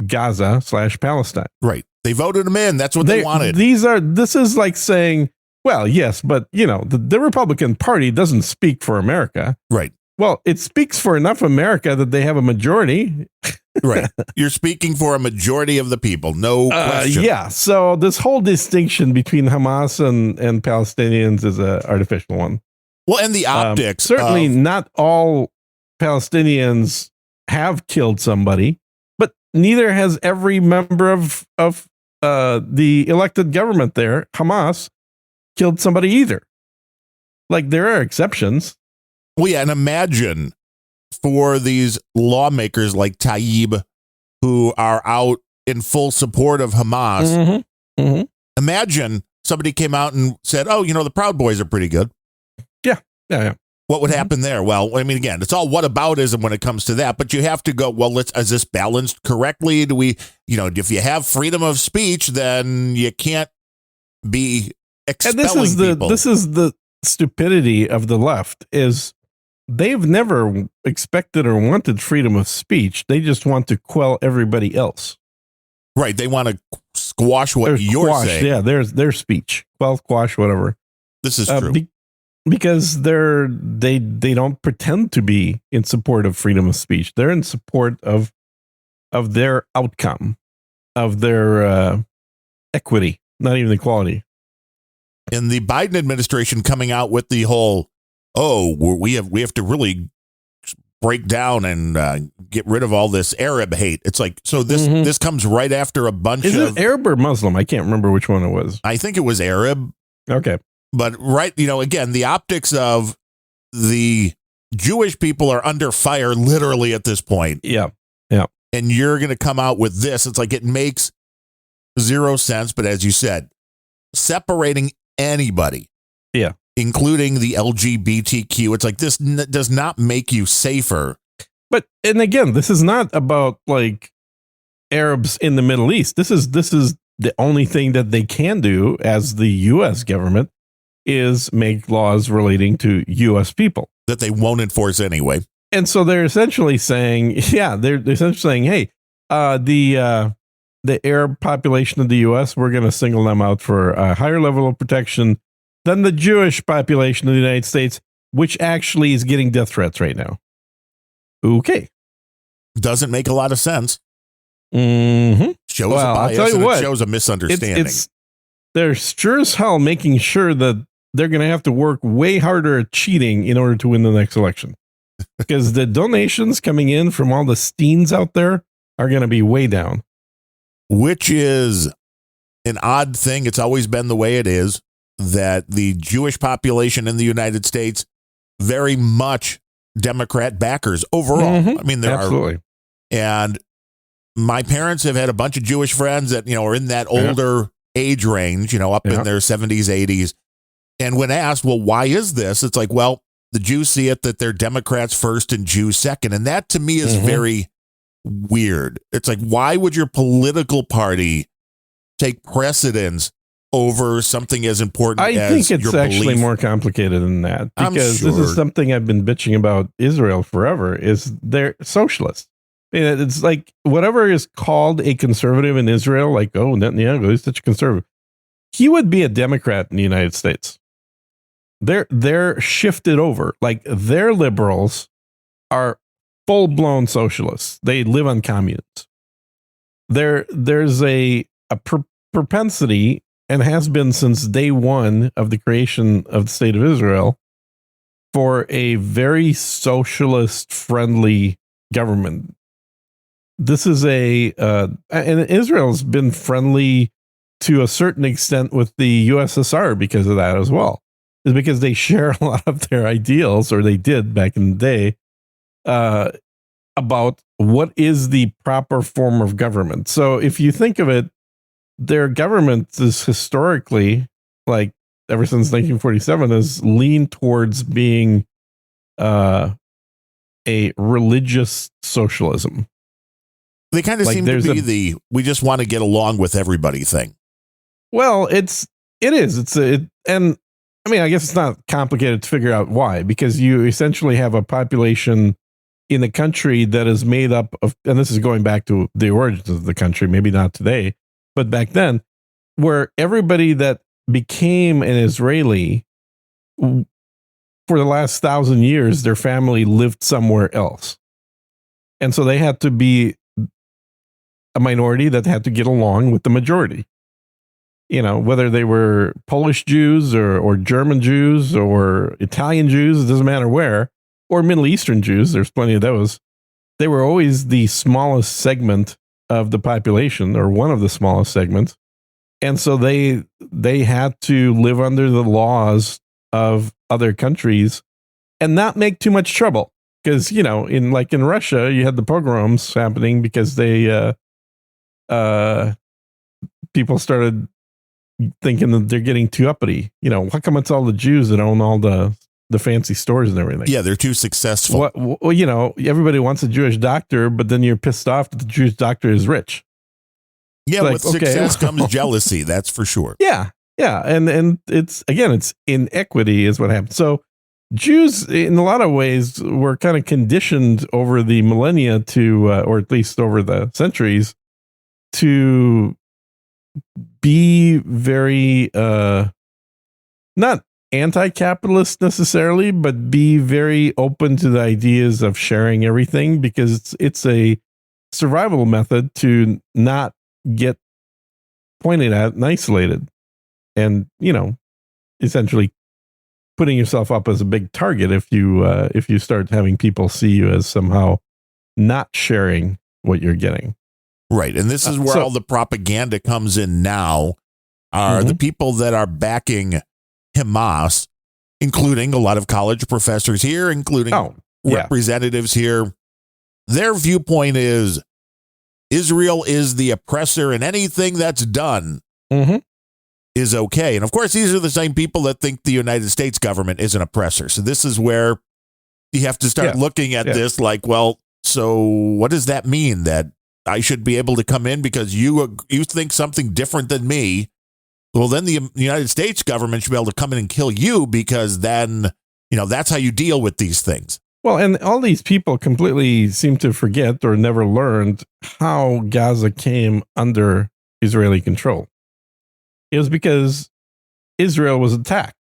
Gaza/Palestine. Right. They voted them in. That's what they wanted. This is like saying, well, yes, but the Republican Party doesn't speak for America. Right. Well, it speaks for enough America that they have a majority. Right. You're speaking for a majority of the people. No question. Yeah. So this whole distinction between Hamas and Palestinians is an artificial one. Well, and the optics. Certainly not all Palestinians have killed somebody, but neither has every member of the elected government there, Hamas, killed somebody either. Like, there are exceptions. Well, yeah, and imagine for these lawmakers like Tayyip who are out in full support of Hamas. Mm-hmm. Mm-hmm. Imagine somebody came out and said, oh, the Proud Boys are pretty good. Yeah. What would happen there? Well, I mean, again, it's all whataboutism when it comes to that, but you have to go, well, is this balanced correctly? Do we, if you have freedom of speech, then you can't be expelling people. This is the stupidity of the left is they've never expected or wanted freedom of speech. They just want to quell everybody else. Right. They want to squash what you're saying. Yeah, their speech. Quash, whatever. This is true. Because they don't pretend to be in support of freedom of speech. They're in support of their outcome, of their equity, not even equality. And the Biden administration coming out with the whole, we have to really break down and get rid of all this Arab hate. It's like, so this comes right after a bunch of... Is it Arab or Muslim? I can't remember which one it was. I think it was Arab. Okay. But again, the optics of the Jewish people are under fire literally at this point. Yeah. Yeah. And you're going to come out with this. It's like, it makes zero sense. But as you said, separating anybody, including the LGBTQ, it's like, this does not make you safer. But, and again, this is not about like Arabs in the Middle East. This is the only thing that they can do as the U.S. government is make laws relating to U.S. people that they won't enforce anyway. And so they're essentially saying, hey, the Arab population of the U.S., we're going to single them out for a higher level of protection than the Jewish population of the United States, which actually is getting death threats right now. Okay. Doesn't make a lot of sense. Mm-hmm. Shows a bias, and it shows a misunderstanding. They're sure as hell making sure that they're going to have to work way harder at cheating in order to win the next election. Because the donations coming in from all the Steens out there are going to be way down. Which is an odd thing. It's always been the way it is, that the Jewish population in the United States, very much Democrat backers overall. Mm-hmm. I mean, there Absolutely. are. And my parents have had a bunch of Jewish friends that, are in that older age range, up in their 70s, 80s. And when asked, well, why is this? It's like, well, the Jews see it that they're Democrats first and Jews second. And that to me is very weird. It's like, why would your political party take precedence over something as important I as think it's your actually belief? more complicated than that, I'm because this sure. is something I've been bitching about Israel forever, is they're socialists. It's like whatever is called a conservative in Israel, like, oh, Netanyahu is such a conservative. He would be a Democrat in the United States. They're shifted over. Like, their liberals are full-blown socialists. They live on communes. There's a propensity, and has been since day one of the creation of the state of Israel, for a very socialist friendly government. This is and Israel's been friendly to a certain extent with the USSR because of that as well. Is because they share a lot of their ideals, or they did back in the day, about what is the proper form of government. So if you think of it, their government is historically, like ever since 1947, has leaned towards being a religious socialism. They kind of Like, seem to be we just want to get along with everybody thing. Well, it is. And I mean, I guess it's not complicated to figure out why, because you essentially have a population in the country that is made up of, and this is going back to the origins of the country, maybe not today, but back then, where everybody that became an Israeli, for the last 1,000 years, their family lived somewhere else. And so they had to be a minority that had to get along with the majority. You know, whether they were Polish Jews or German Jews or Italian Jews, it doesn't matter where, or Middle Eastern Jews, there's plenty of those. They were always the smallest segment of the population, or one of the smallest segments. And so they had to live under the laws of other countries and not make too much trouble. Because, you know, in Russia, you had the pogroms happening because people started thinking that they're getting too uppity. You know, how come it's all the Jews that own all the fancy stores and everything? Yeah, they're too successful. Well, you know, everybody wants a Jewish doctor, but then you're pissed off that the Jewish doctor is rich. Yeah, with success comes jealousy, that's for sure. Yeah, and it's inequity is what happens. So Jews, in a lot of ways, were kind of conditioned over the millennia to, or at least over the centuries, to be very not anti-capitalist necessarily, but be very open to the ideas of sharing everything, because it's a survival method to not get pointed at and isolated, and, you know, essentially putting yourself up as a big target if you start having people see you as somehow not sharing what you're getting. Right. And this is where all the propaganda comes in now, are the people that are backing Hamas, including a lot of college professors here, including representatives here. Their viewpoint is Israel is the oppressor, and anything that's done is okay. And of course, these are the same people that think the United States government is an oppressor. So this is where you have to start looking at this like, well, so what does that mean? That I should be able to come in because you think something different than me? Well, then the United States government should be able to come in and kill you, because then, you know, that's how you deal with these things. Well, and all these people completely seem to forget or never learned how Gaza came under Israeli control. It was because Israel was attacked.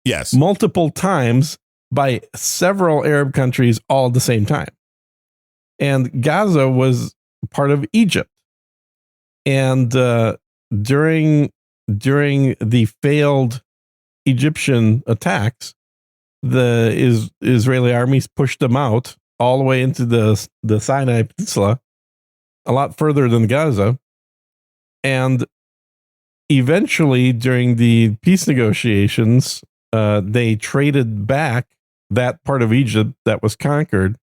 Yes. Multiple times by several Arab countries all at the same time. And Gaza was part of Egypt. And during the failed Egyptian attacks, the Israeli armies pushed them out all the way into the Sinai Peninsula, a lot further than Gaza. And eventually, during the peace negotiations, they traded back that part of Egypt that was conquered,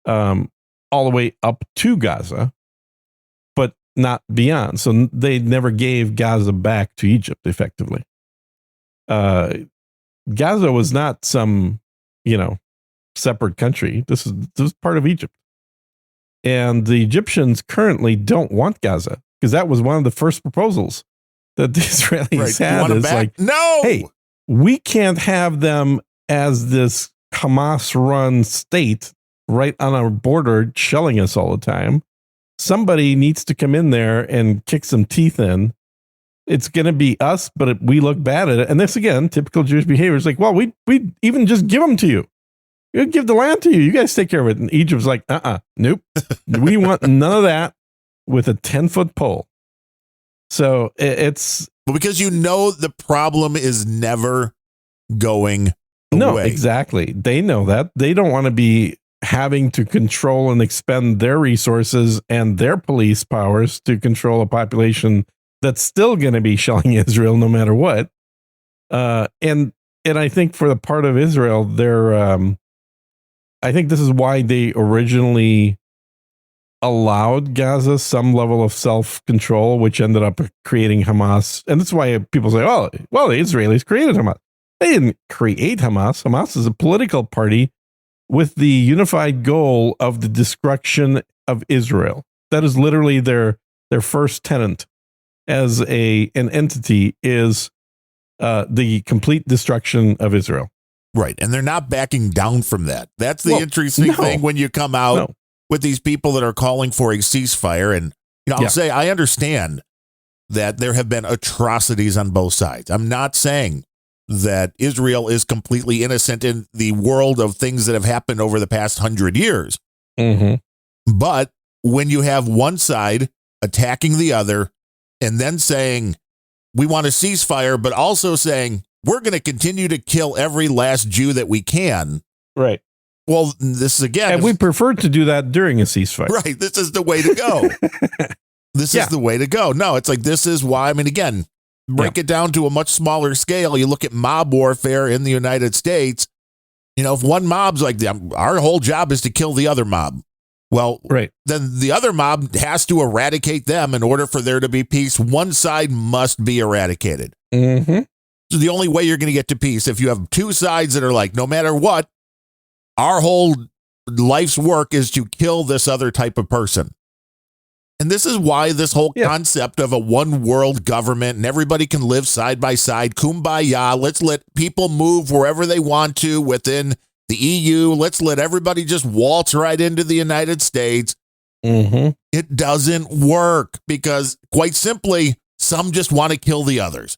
all the way up to Gaza, but not beyond. So they never gave Gaza back to Egypt effectively. Gaza was not some, you know, separate country. This is part of Egypt. And the Egyptians currently don't want Gaza. because that was one of the first proposals that the Israelis had. Is like, no, hey, we can't have them as this Hamas-run state right on our border shelling us all the time. Somebody needs to come in there and kick some teeth in. It's going to be us, but we look bad at it. And this, again, typical Jewish behavior is like, well, we even just give them to you. We give the land to you. You guys take care of it. And Egypt's like, nope. We want none of that with a 10-foot pole. So it's... Well, because the problem is never going away. No, exactly. They know that. They don't want to be having to control and expend their resources and their police powers to control a population that's still going to be shelling Israel no matter what. And I think for the part of Israel, they're I think this is why they originally allowed Gaza some level of self-control, which ended up creating Hamas. And that's why people say, well, the Israelis created Hamas. They didn't create Hamas. Hamas is a political party with the unified goal of the destruction of Israel. That is literally their first tenet as an entity is the complete destruction of Israel. Right. And they're not backing down from that. That's the interesting thing when you come out with these people that are calling for a ceasefire. And I'll say I understand that there have been atrocities on both sides. I'm not saying that Israel is completely innocent in the world of things that have happened over the past 100 years. Mm-hmm. But when you have one side attacking the other and then saying, we want a ceasefire, but also saying, we're going to continue to kill every last Jew that we can. Right. Well, this is again. And we prefer to do that during a ceasefire. Right. This is the way to go. This is the way to go. No, it's like, this is why, again, break it down to a much smaller scale. You look at mob warfare in the United States. If one mob's like, our whole job is to kill the other mob. Well, then the other mob has to eradicate them in order for there to be peace. One side must be eradicated. Mm-hmm. So the only way you're going to get to peace, if you have two sides that are like, no matter what, our whole life's work is to kill this other type of person. And this is why this whole concept of a one world government and everybody can live side by side, kumbaya, let's let people move wherever they want to within the EU. Let's let everybody just waltz right into the United States. Mm-hmm. It doesn't work because, quite simply, some just want to kill the others.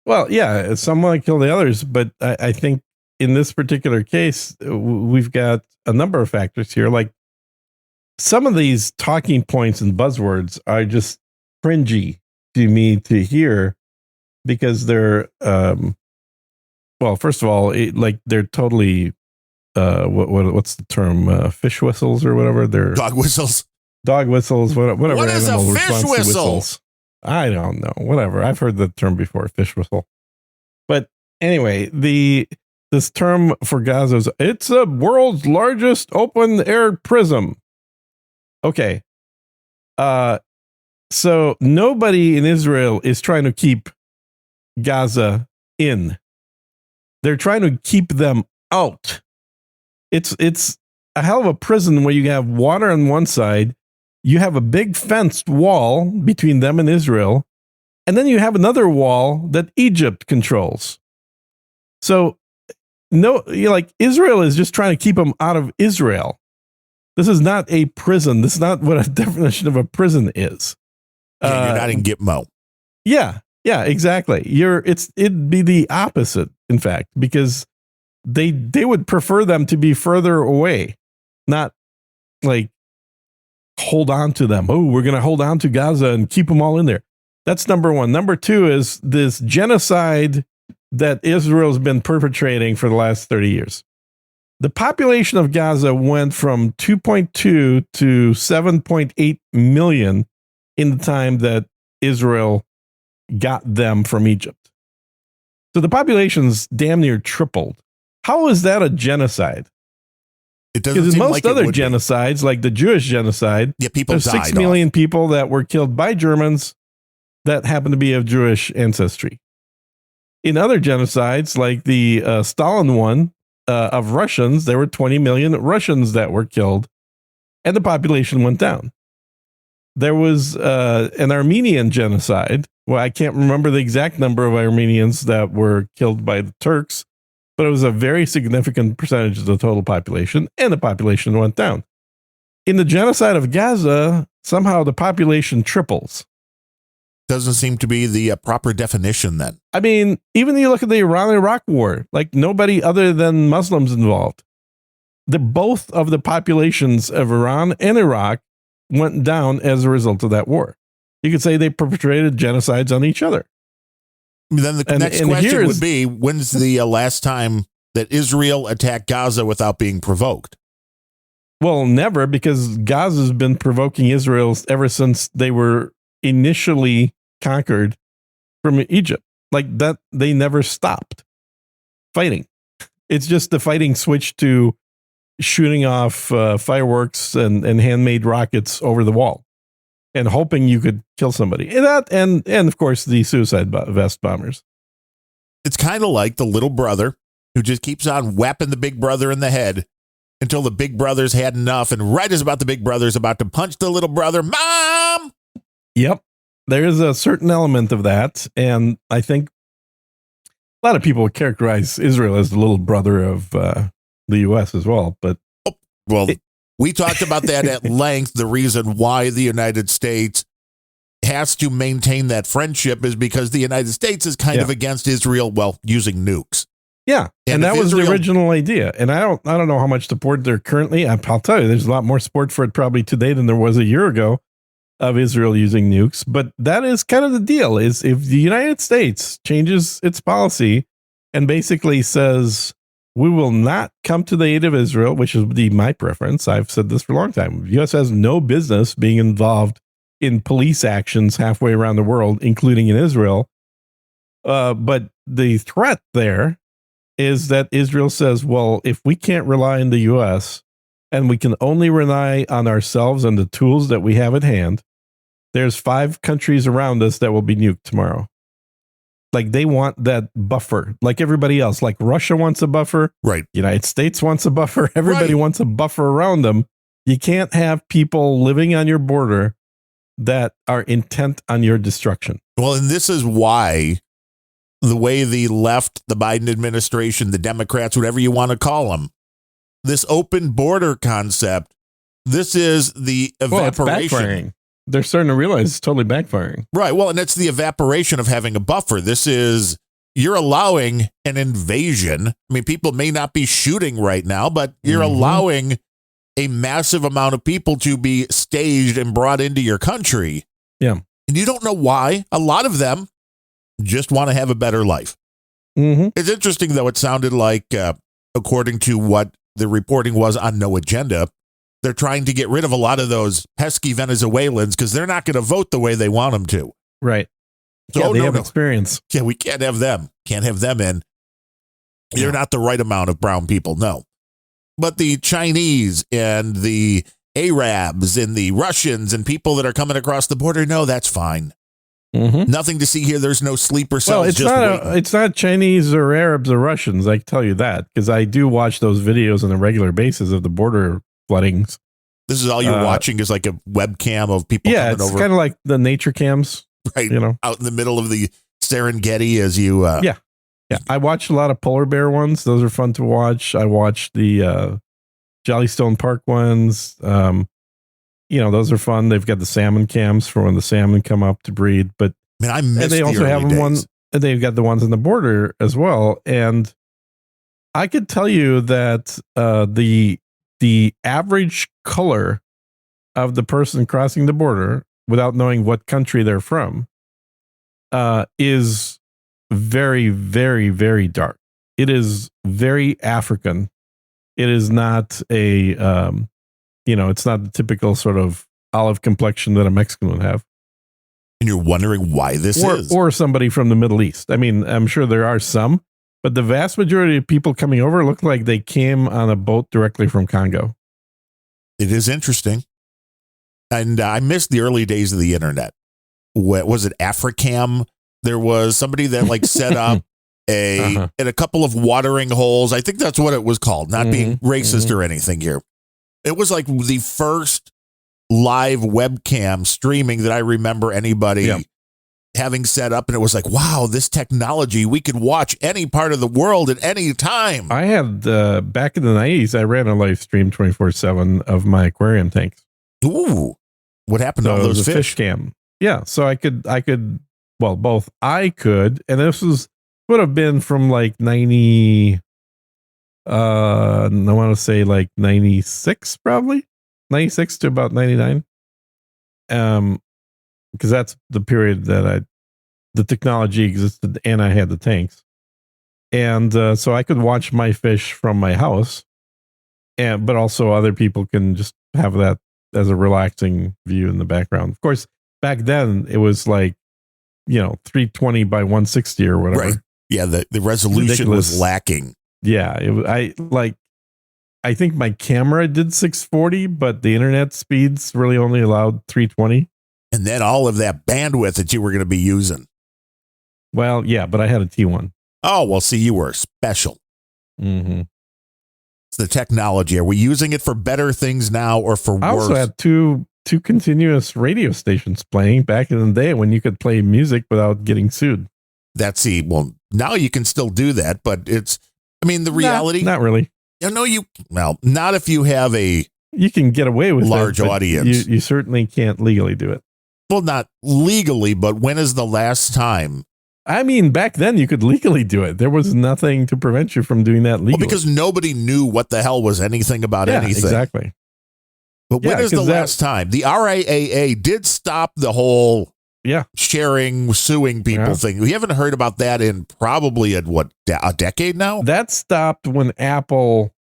Well, yeah, some want to kill the others, but I think in this particular case, we've got a number of factors here. Like some of these talking points and buzzwords are just cringy to me to hear because they're, well, first of all, they're totally, what's the term? Fish whistles or whatever. They're dog whistles. Dog whistles. Whatever. What is a fish whistle? Whistles. I don't know. Whatever. I've heard the term before, fish whistle. But anyway, this term for Gaza is it's the world's largest open air prison. Okay. So nobody in Israel is trying to keep Gaza in. They're trying to keep them out. It's a hell of a prison where you have water on one side, you have a big fenced wall between them and Israel, and then you have another wall that Egypt controls. So Israel is just trying to keep them out of Israel. This is not a prison. This is not what a definition of a prison is. Yeah, you're not in Gitmo. Yeah, exactly. It'd be the opposite, in fact, because they would prefer them to be further away, not like hold on to them. Oh, we're going to hold on to Gaza and keep them all in there. That's number one. Number two is this genocide that Israel's been perpetrating for the last 30 years. The population of Gaza went from 2.2 to 7.8 million in the time that Israel got them from Egypt. So the population's damn near tripled. How is that a genocide? It doesn't Because seem most like other genocides, like the Jewish genocide, people there's died 6 million people that were killed by Germans that happen to be of Jewish ancestry. In other genocides, like the Stalin one of Russians, there were 20 million Russians that were killed, and the population went down. there was an Armenian genocide. Well, I can't remember the exact number of Armenians that were killed by the Turks, but it was a very significant percentage of the total population, and the population went down. In the genocide of Gaza, somehow the population triples. Doesn't seem to be the proper definition then. I mean, even you look at the Iran-Iraq war, like nobody other than Muslims involved. Both of the populations of Iran and Iraq went down as a result of that war. You could say they perpetrated genocides on each other. Then the next question would be, when's the last time that Israel attacked Gaza without being provoked? Well, never, because Gaza's been provoking Israel ever since they were initially conquered from Egypt. Like that, they never stopped fighting. It's just the fighting switched to shooting off fireworks and handmade rockets over the wall and hoping you could kill somebody. And of course, the suicide vest bombers. It's kind of like the little brother who just keeps on whapping the big brother in the head until the big brother's had enough. And right as about the big brother's about to punch the little brother, Mom! Yep. There is a certain element of that. And I think a lot of people characterize Israel as the little brother of the U.S. as well. But we talked about that at length. The reason why the United States has to maintain that friendship is because the United States is kind of against Israel, using nukes. Yeah, and that was the original idea. And I don't know how much support there currently. I'll tell you, there's a lot more support for it probably today than there was a year ago of Israel using nukes. But that is kind of the deal: is if the United States changes its policy and basically says, we will not come to the aid of Israel, which is my preference. I've said this for a long time. The U.S. has no business being involved in police actions halfway around the world, including in Israel. But the threat there is that Israel says, well, if we can't rely on the U.S. and we can only rely on ourselves and the tools that we have at hand, there's 5 countries around us that will be nuked tomorrow. Like they want that buffer, like everybody else. Like Russia wants a buffer, right? United States wants a buffer. Everybody wants a buffer around them. You can't have people living on your border that are intent on your destruction. Well, and this is why the way the left, the Biden administration, the Democrats, whatever you want to call them, this open border concept, this is the evaporation. Well, it's backfiring. They're starting to realize it's totally backfiring. Right. Well, and it's the evaporation of having a buffer. This is, you're allowing an invasion. I mean, people may not be shooting right now, but you're allowing a massive amount of people to be staged and brought into your country. Yeah. And you don't know why. A lot of them just want to have a better life. It's interesting, though. It sounded like, according to what the reporting was on No Agenda, they're trying to get rid of a lot of those pesky Venezuelans because they're not going to vote the way they want them to. Right. So they have experience. Yeah, we can't have them. Can't have them in. You're not the right amount of brown people. No. But the Chinese and the Arabs and the Russians and people that are coming across the border, no, that's fine. Nothing to see here. There's no sleeper cells. Well, it's not Chinese or Arabs or Russians. I can tell you that because I do watch those videos on a regular basis of the border floodings. This is all you're watching is like a webcam of people coming over. Yeah, it's kind of like the nature cams. Right, out in the middle of the Serengeti as you... Yeah, I watched a lot of polar bear ones. Those are fun to watch. I watched the Jellystone Park ones. Those are fun. They've got the salmon cams for when the salmon come up to breed. But I missed and they also have one. And they've got the ones on the border as well. And I could tell you that the average color of the person crossing the border, without knowing what country they're from, is very, very, very dark. It is very African. It is not it's not the typical sort of olive complexion that a Mexican would have. And you're wondering why this is. Or somebody from the Middle East. I mean, I'm sure there are some, but the vast majority of people coming over look like they came on a boat directly from Congo. It is interesting. And I missed the early days of the internet. What was it, Africam? There was somebody that set up in a couple of watering holes. I think that's what it was called. Not being racist or anything here. It was like the first live webcam streaming that I remember anybody having set up, and it was like, wow, this technology, we could watch any part of the world at any time. I had back in the 90s, I ran a live stream 24/7 of my aquarium tanks. Ooh, what happened to all those fish? Cam. Yeah, so I could, well, both I could, and this would have been from like 90. I want to say like 96, probably 96 to about 99. Because that's the period that the technology existed and I had the tanks. And so I could watch my fish from my house, but also other people can just have that as a relaxing view in the background. Of course, back then it was like, 320 by 160 or whatever. Right. Yeah, the resolution was lacking. Yeah, I think my camera did 640, but the internet speeds really only allowed 320. And then all of that bandwidth that you were going to be using. Well, yeah, but I had a T1. Oh, well, see, you were special. Mm-hmm. It's the technology. Are we using it for better things now or for worse? I also had two continuous radio stations playing back in the day when you could play music without getting sued. Well, now you can still do that, but the reality. Not really. Not if you have a you can get away with large audience. You certainly can't legally do it. Well, not legally, but when is the last time? I mean, back then you could legally do it. There was nothing to prevent you from doing that legally. Well, because nobody knew what the hell was anything about anything. Exactly. But when is the last time? The RIAA did stop the whole sharing, suing people thing. We haven't heard about that in probably a decade now? That stopped when Apple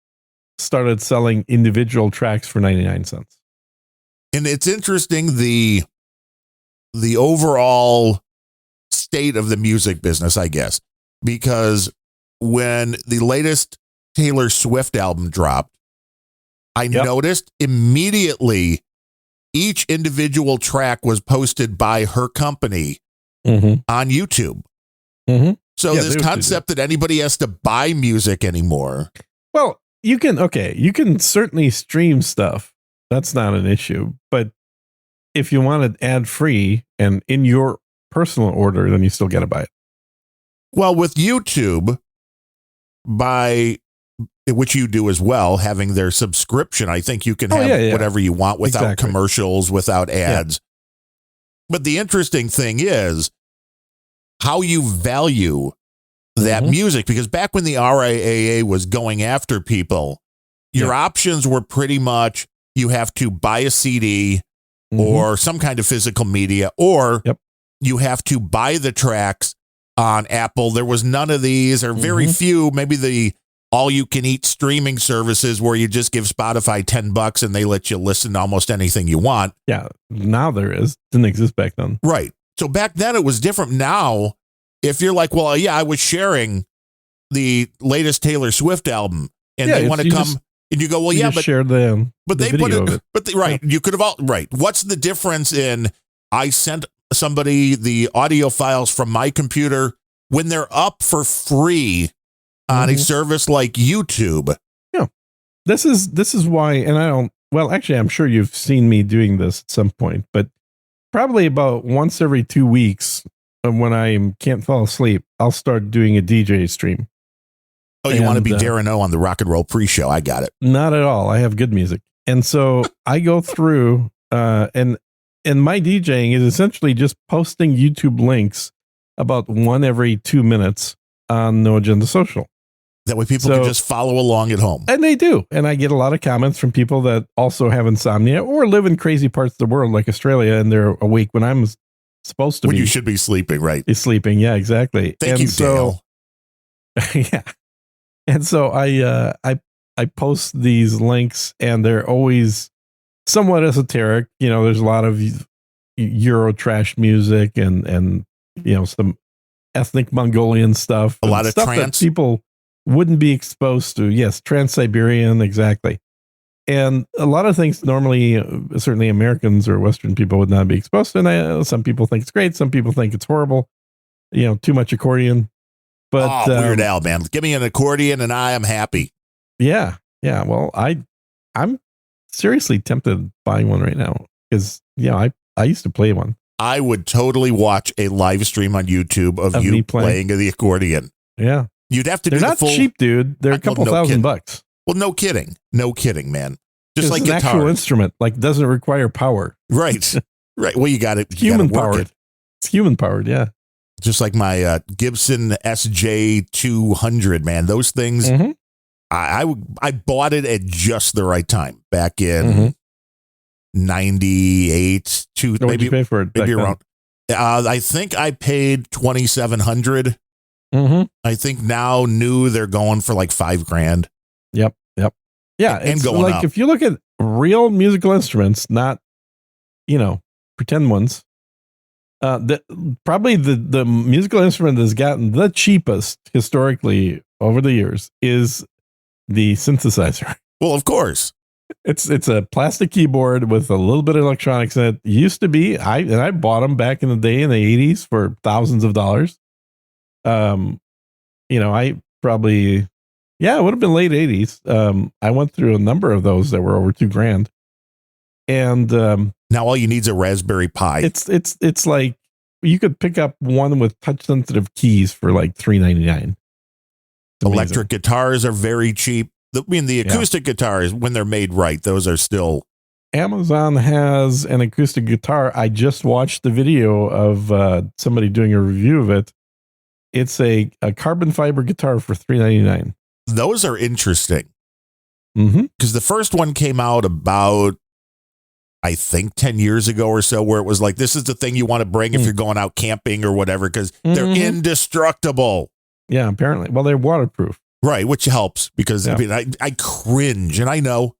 started selling individual tracks for 99 cents. And it's interesting, the overall state of the music business, I guess, because when the latest Taylor Swift album dropped, I noticed immediately each individual track was posted by her company on YouTube. Mm-hmm. So this concept that anybody has to buy music anymore. Well, you can certainly stream stuff. That's not an issue. But if you want it ad free and in your personal order, then you still got to buy it. Well, with YouTube, which you do as well, having their subscription, I think you can have whatever you want without commercials, without ads. Yeah. But the interesting thing is how you value that music, because back when the RIAA was going after people, your options were pretty much you have to buy a CD or some kind of physical media, or you have to buy the tracks on Apple. There was none of these, or very few, maybe the all-you-can-eat streaming services where you just give Spotify $10 and they let you listen to almost anything you want. Yeah, now there is. Didn't exist back then. Right. So back then it was different. Now, if you're like, well, yeah, I was sharing the latest Taylor Swift album, and they want to come, and you go, well, yeah, but share but they put it, but you could have What's the difference in I sent somebody the audio files from my computer when they're up for free on a service like YouTube? Yeah, this is why, and actually, I'm sure you've seen me doing this at some point, but probably about once every 2 weeks, when I can't fall asleep, I'll start doing a DJ stream. Oh, you want to be Darren O on the Rock and Roll Pre-Show? I got it. Not at all. I have good music, and so I go through and my DJing is essentially just posting YouTube links about one every 2 minutes on No Agenda Social. That way people can just follow along at home. And they do. And I get a lot of comments from people that also have insomnia or live in crazy parts of the world like Australia, and they're awake when I'm supposed to be. When you should be sleeping, right? Be sleeping, yeah, exactly. Thank you, Dale. Yeah. And so I post these links, and they're always somewhat esoteric. There's a lot of Euro trash music and some ethnic Mongolian stuff. A lot of stuff trance. That people wouldn't be exposed to. Yes, Trans-Siberian, exactly. And a lot of things normally, certainly Americans or Western people would not be exposed to. And some people think it's great. Some people think it's horrible. Too much accordion. But Weird Al, man. Give me an accordion and I am happy. Yeah. Yeah. Well, I'm seriously tempted buying one right now. because I used to play one. I would totally watch a live stream on YouTube of you me playing the accordion. Yeah, You'd have to they're do not the full cheap, dude. They're a couple $1,000. Well, no kidding, man. Just like it's an guitar, actual instrument, like doesn't require power. right? Right. Well, you got it. Human powered. It's human powered. Yeah. Just like my Gibson SJ200, man. Those things. Mhm. I bought it at just the right time back in Mhm. 98 to What did you pay for it? maybe around. I think I paid $2,700. Mm-hmm. I think now new they're going for like $5,000. Yep. Yeah, And it's going like up. if you look at real musical instruments, not pretend ones. Probably the musical instrument that's gotten the cheapest historically over the years is the synthesizer. Well, of course. It's a plastic keyboard with a little bit of electronics in it. Used to be, I bought them back in the day in the 80s for thousands of dollars. I probably, it would have been late 80s. I went through a number of those that were over $2,000. And Now all you need is a Raspberry Pi. it's like you could pick up one with touch sensitive keys for like $3.99. Electric guitars are very cheap. The acoustic guitars, when they're made right, those are still. Amazon has an acoustic guitar. I just watched the video of somebody doing a review of it. It's a carbon fiber guitar for $3.99. Those are interesting. Mm-hmm. Because the first one came out about, I think, 10 years ago or so, where it was like, this is the thing you want to bring if you're going out camping or whatever, because they're indestructible. Yeah, apparently. Well, they're waterproof. Right, which helps because I cringe, and I know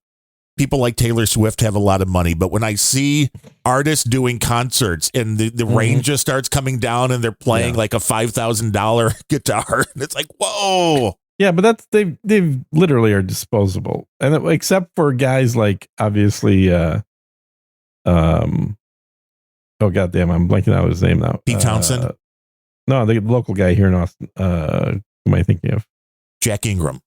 people like Taylor Swift have a lot of money, but when I see artists doing concerts and the range just starts coming down and they're playing like a $5,000 guitar, and it's like, whoa. Yeah, but they've literally are disposable, and except for guys like obviously, oh goddamn, I'm blanking out his name now. Pete Townsend. No, the local guy here in Austin. Who am I thinking of? Jack Ingram,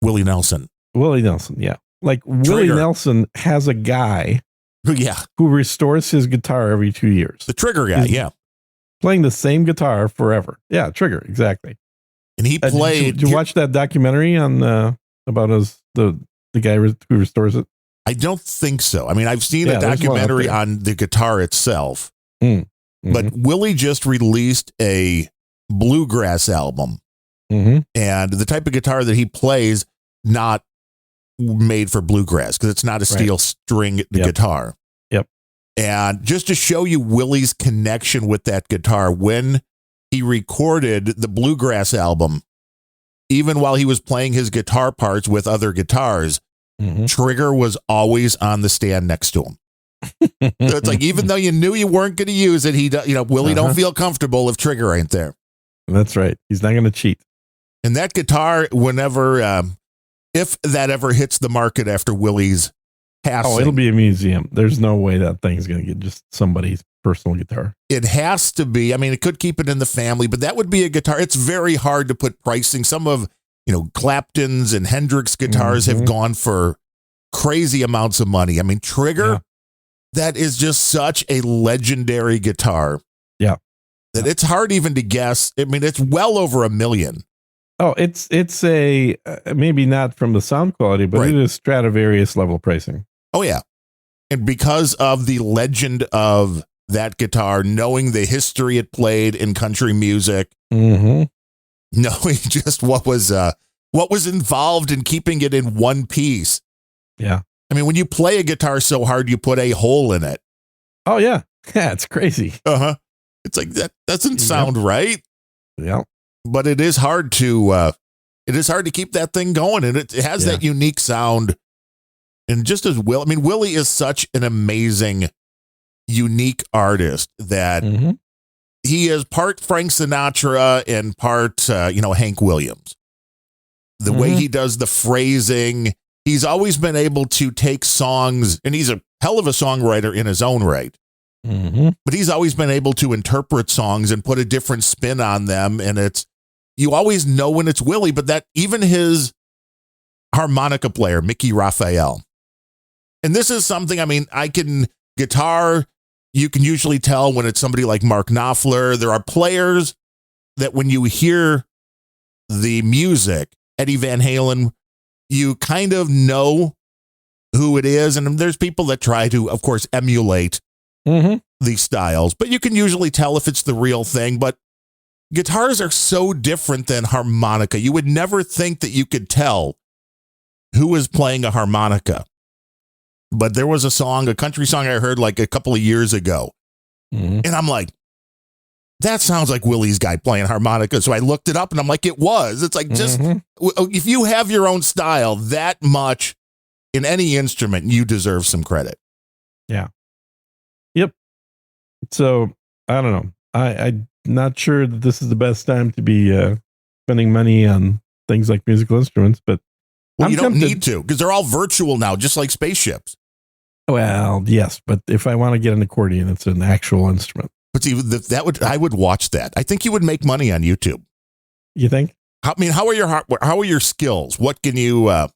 Willie Nelson. Yeah. Like Willie Nelson has a guy who restores his guitar every 2 years. The Trigger guy, playing the same guitar forever. Yeah, Trigger, exactly. And he played. Did you watch that documentary on about the guy who restores it? I don't think so. I mean, I've seen a documentary on the guitar itself, but Willie just released a bluegrass album. Mm-hmm. And the type of guitar that he plays, not made for bluegrass because it's not a steel string guitar. Yep. And just to show you Willie's connection with that guitar, when he recorded the bluegrass album, even while he was playing his guitar parts with other guitars, Trigger was always on the stand next to him. So it's like, even though you knew you weren't going to use it, Willie don't feel comfortable if Trigger ain't there. That's right. He's not going to cheat. And that guitar, whenever, if that ever hits the market after Willie's passing. Oh, it'll be a museum. There's no way that thing's going to get just somebody's personal guitar. It has to be. I mean, it could keep it in the family, but that would be a guitar. It's very hard to put pricing. Some of, Clapton's and Hendrix guitars have gone for crazy amounts of money. I mean, Trigger, that is just such a legendary guitar. Yeah. That it's hard even to guess. I mean, it's well over $1 million. Oh, it's a maybe not from the sound quality, but it is Stradivarius level pricing. Oh yeah, and because of the legend of that guitar, knowing the history it played in country music, knowing just what was involved in keeping it in one piece. Yeah, I mean, when you play a guitar so hard, you put a hole in it. Oh yeah, it's crazy. It's like that doesn't sound right. Yeah. But it is hard to keep that thing going, and it has that unique sound. And just as Willie is such an amazing, unique artist that he is part Frank Sinatra and part Hank Williams. The way he does the phrasing, he's always been able to take songs, and he's a hell of a songwriter in his own right. But he's always been able to interpret songs and put a different spin on them. And you always know when it's Willie, but that even his harmonica player, Mickey Raphael. And this is something, I mean, I can Guitar, you can usually tell when it's somebody like Mark Knopfler. There are players that when you hear the music, Eddie Van Halen, you kind of know who it is. And there's people that try to, of course, emulate these styles, but you can usually tell if it's the real thing. But guitars are so different than harmonica. You would never think that you could tell who is playing a harmonica. But there was a country song I heard like a couple of years ago. And I'm like, that sounds like Willie's guy playing harmonica. So I looked it up and I'm like, it was. It's like, just if you have your own style that much in any instrument, you deserve some credit. Yeah. Yep. So I don't know. I'm not sure that this is the best time to be spending money on things like musical instruments, but you don't need to, because they're all virtual now, just like spaceships. Well, yes, but if I want to get an accordion, it's an actual instrument. But see, I would watch that. I think you would make money on YouTube. You think? I mean, how are your skills? What can you? I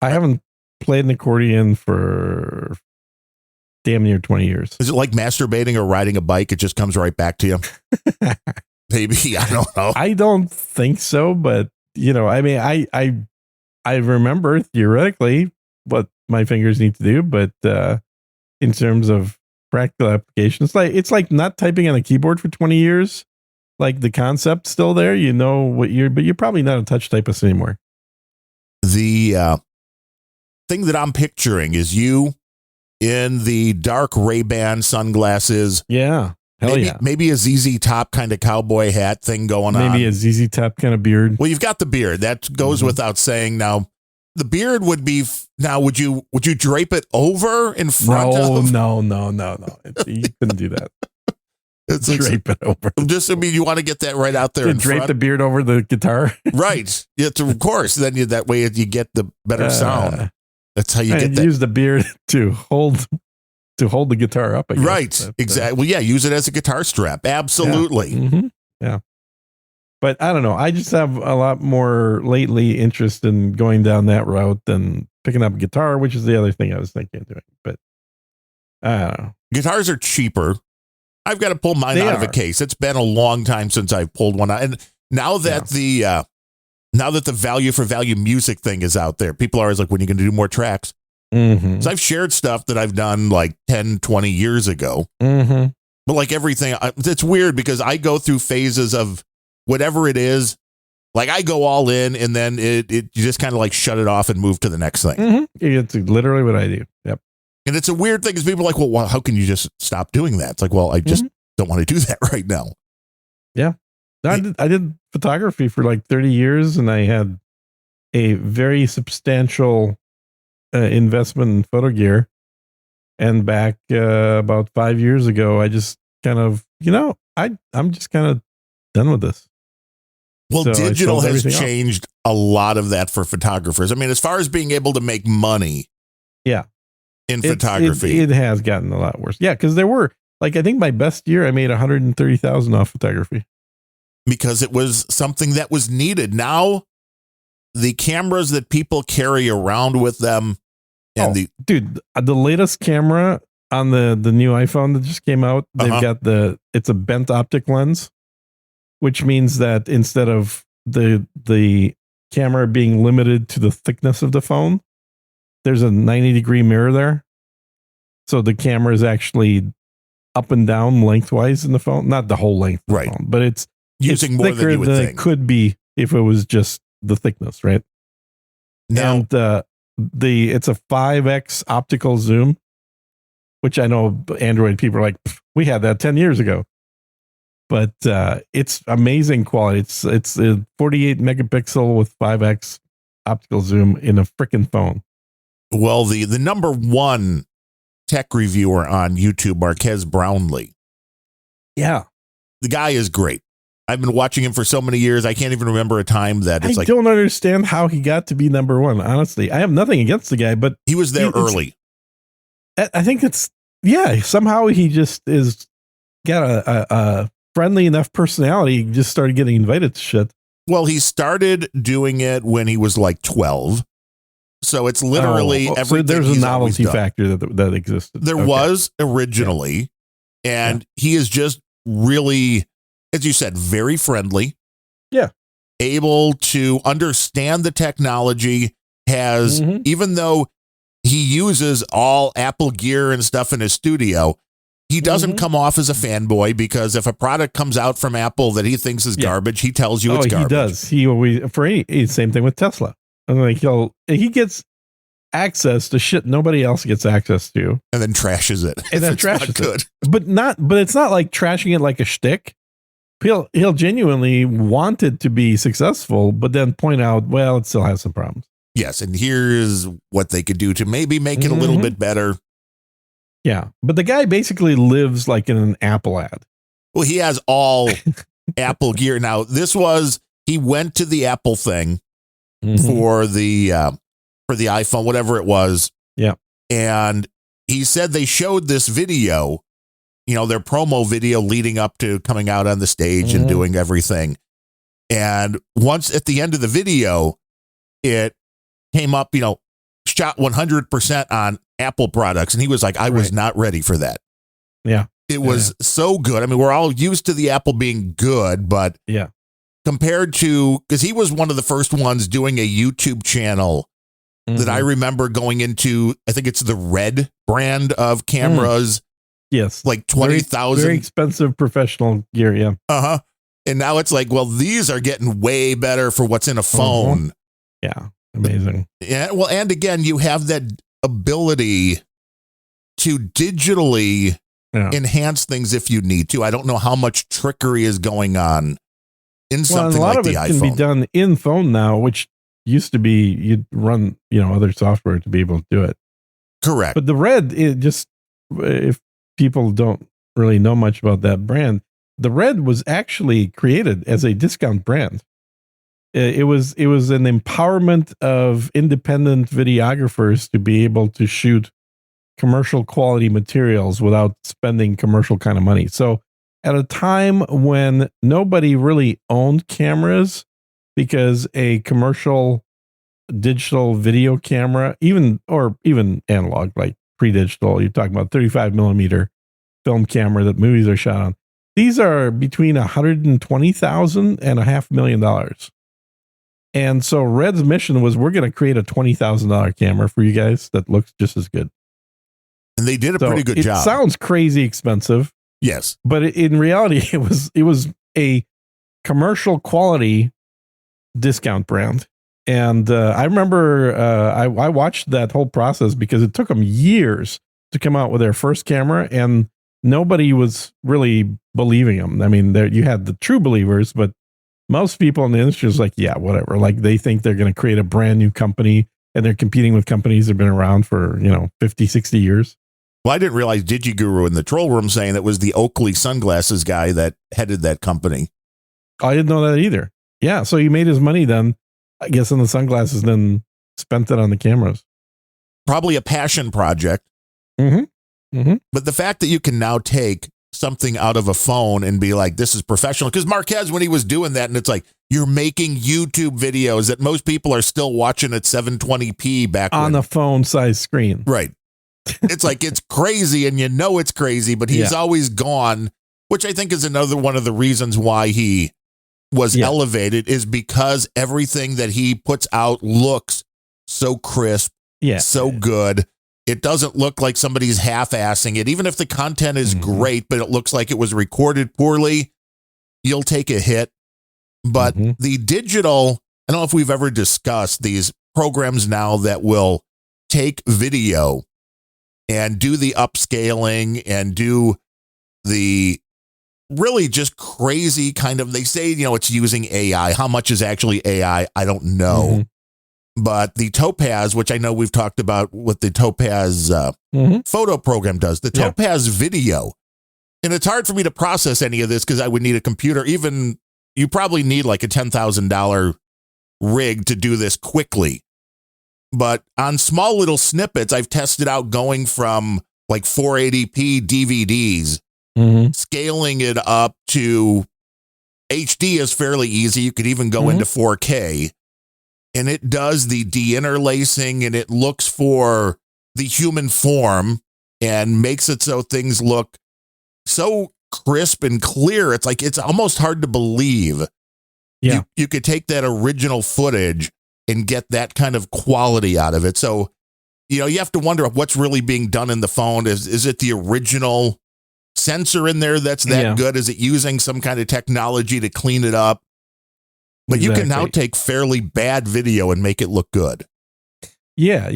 haven't played an accordion for damn near 20 years. Is it like masturbating or riding a bike? It just comes right back to you. Maybe, I don't know. I don't think so, but I mean, I remember theoretically what my fingers need to do, but in terms of practical applications, it's like not typing on a keyboard for 20 years. Like the concept's still there, but you're probably not a touch typist anymore. The thing that I'm picturing is you in the dark Ray-Ban sunglasses. Yeah. Maybe a ZZ Top kind of cowboy hat thing going on. Maybe a ZZ Top kind of beard. Well, you've got the beard. That goes without saying. Now, the beard would be. Now, would you drape it over in front of? No. You couldn't do that. It's drape it over. You want to get that right out there. Drape the beard over the guitar. Right. Yes, of course. Then that way you get the better sound. That's how you get that. Use the beard to hold the guitar up. I guess. Right. Exactly. Well, yeah. Use it as a guitar strap. Absolutely. Yeah. Yeah. But I don't know. I just have a lot more lately interest in going down that route than picking up a guitar, which is the other thing I was thinking of doing. But I don't know. Guitars are cheaper. I've got to pull mine out of a case. It's been a long time since I've pulled one out. And now that the value for value music thing is out there, people are always like, when are you going to do more tracks? So I've shared stuff that I've done like 10, 20 years ago. But like everything, it's weird because I go through phases of whatever it is. Like I go all in and then you just kind of like shut it off and move to the next thing. It's literally what I do. Yep. And it's a weird thing because people are like, well, how can you just stop doing that? It's like, well, I just don't want to do that right now. Yeah. I did photography for like 30 years and I had a very substantial investment in photo gear. And back about 5 years ago, I just kind of, I'm just kind of done with this. Well, so digital has changed a lot of that for photographers. I mean, as far as being able to make money. Yeah. In photography. It has gotten a lot worse. Yeah. Cause there were I think my best year, I made $130,000 off photography. Because it was something that was needed. Now the cameras that people carry around with them. And the latest camera on the new iPhone that just came out, they've got it's a bent optic lens, which means that instead of the camera being limited to the thickness of the phone, there's a 90-degree mirror there. So the camera is actually up and down lengthwise in the phone, not the whole length of the phone, but it's using more than you would think. It could be if it was just the thickness, right? Now, and it's a 5x optical zoom, which I know Android people are like, we had that 10 years ago. But it's amazing quality. It's a 48 megapixel with 5x optical zoom in a freaking phone. Well, the number one tech reviewer on YouTube, Marques Brownlee. Yeah. The guy is great. I've been watching him for so many years. I can't even remember a time that it's I don't understand how he got to be number one. Honestly, I have nothing against the guy, but he was there early. I think somehow he just got a friendly enough personality. He just started getting invited to shit. Well, he started doing it when he was like 12. So it's literally so everything. there's a he's always novelty done. factor that existed. There Okay. was originally, and he is just really, as you said, very friendly. Yeah. Able to understand the technology, has, Mhm. even though he uses all Apple gear and stuff in his studio, he doesn't Mhm. come off as a fanboy, because if a product comes out from Apple that he thinks is Yeah. garbage, he tells you it's garbage. He does. He always same thing with Tesla. And like he gets access to shit nobody else gets access to, And then trashes it. and then if it's not trashes good. it. But it's not like trashing it like a shtick. He'll genuinely want it to be successful, but then point out, well, it still has some problems. Yes, and here's what they could do to maybe make it a little Mhm. bit better. Yeah, but the guy basically lives like in an Apple ad. Well, he has all Apple gear. Now, he went to the Apple thing Mhm. for the iPhone, whatever it was. Yeah. And he said they showed this video, their promo video leading up to coming out on the stage and Mhm. doing everything. And once at the end of the video, it came up, shot 100% on Apple products. And he was like, I was Right. not ready for that. Yeah. It was so good. I mean, we're all used to the Apple being good, but Yeah. compared to, because he was one of the first ones doing a YouTube channel that I Mhm. remember going into, I think it's the Red brand of cameras, Yes. like Very 20,000. expensive professional gear. Yeah. Uh-huh. And now it's like, well, these are getting way better for what's in a phone. Yeah. Amazing. Yeah. Well, and again, you have that ability to digitally Yeah. enhance things if you need to. I don't know how much trickery is going on in Well, and something a lot like of the it iPhone. can be done in phone now, which used to be you'd run, other software to be able to do it. Correct. But the Red, if people don't really know much about that brand, the Red was actually created as a discount brand. It was an empowerment of independent videographers to be able to shoot commercial quality materials without spending commercial kind of money. So at a time when nobody really owned cameras, because a commercial digital video camera, even analog, like pre-digital, you're talking about 35 millimeter film camera that movies are shot on. These are between $120,000 and $500,000. And so Red's mission was, we're going to create a $20,000 camera for you guys that looks just as good. And they did a So pretty good it job. sounds crazy expensive, Yes. but in reality, it was a commercial quality discount brand. And I remember I watched that whole process because it took them years to come out with their first camera, and nobody was really believing them. I mean, you had the true believers, but most people in the industry was like, yeah, whatever. Like, they think they're going to create a brand new company, and they're competing with companies that have been around for 50, 60 years. Well, I didn't realize DigiGuru in the troll room saying it was the Oakley sunglasses guy that headed that company. I didn't know that either. Yeah, so he made his money then, I guess, on the sunglasses, then spent it on the cameras. Probably a passion project. Mm-hmm. Mm-hmm. But the fact that you can now take something out of a phone and be like, this is professional. Because Marquez, when he was doing that, and it's like, you're making YouTube videos that most people are still watching at 720p back On a phone-sized screen. Right. It's like, it's crazy, and it's crazy, but he's always gone, which I think is another one of the reasons why he was elevated, is because everything that he puts out looks so crisp, so good. It doesn't look like somebody's half-assing it. Even if the content is great, but it looks like it was recorded poorly, you'll take a hit. But the digital, I don't know if we've ever discussed these programs now that will take video and do the upscaling and do the really just crazy kind of, they say, it's using AI. How much is actually AI? I don't know. But the Topaz, which I know we've talked about what the Topaz photo program does, the Topaz video. And it's hard for me to process any of this because I would need a computer. Even you probably need like a $10,000 rig to do this quickly. But on small little snippets, I've tested out going from like 480p DVDs, scaling it up to HD is fairly easy. You could even go into 4K. and it does the deinterlacing and it looks for the human form and makes it so things look so crisp and clear. It's like, it's almost hard to believe. Yeah. You could take that original footage and get that kind of quality out of it. So, you know, you have to wonder what's really being done in the phone. Is it the original sensor in there that's that good? Is it using some kind of technology to clean it up? But you can now take fairly bad video and make it look good. Yeah.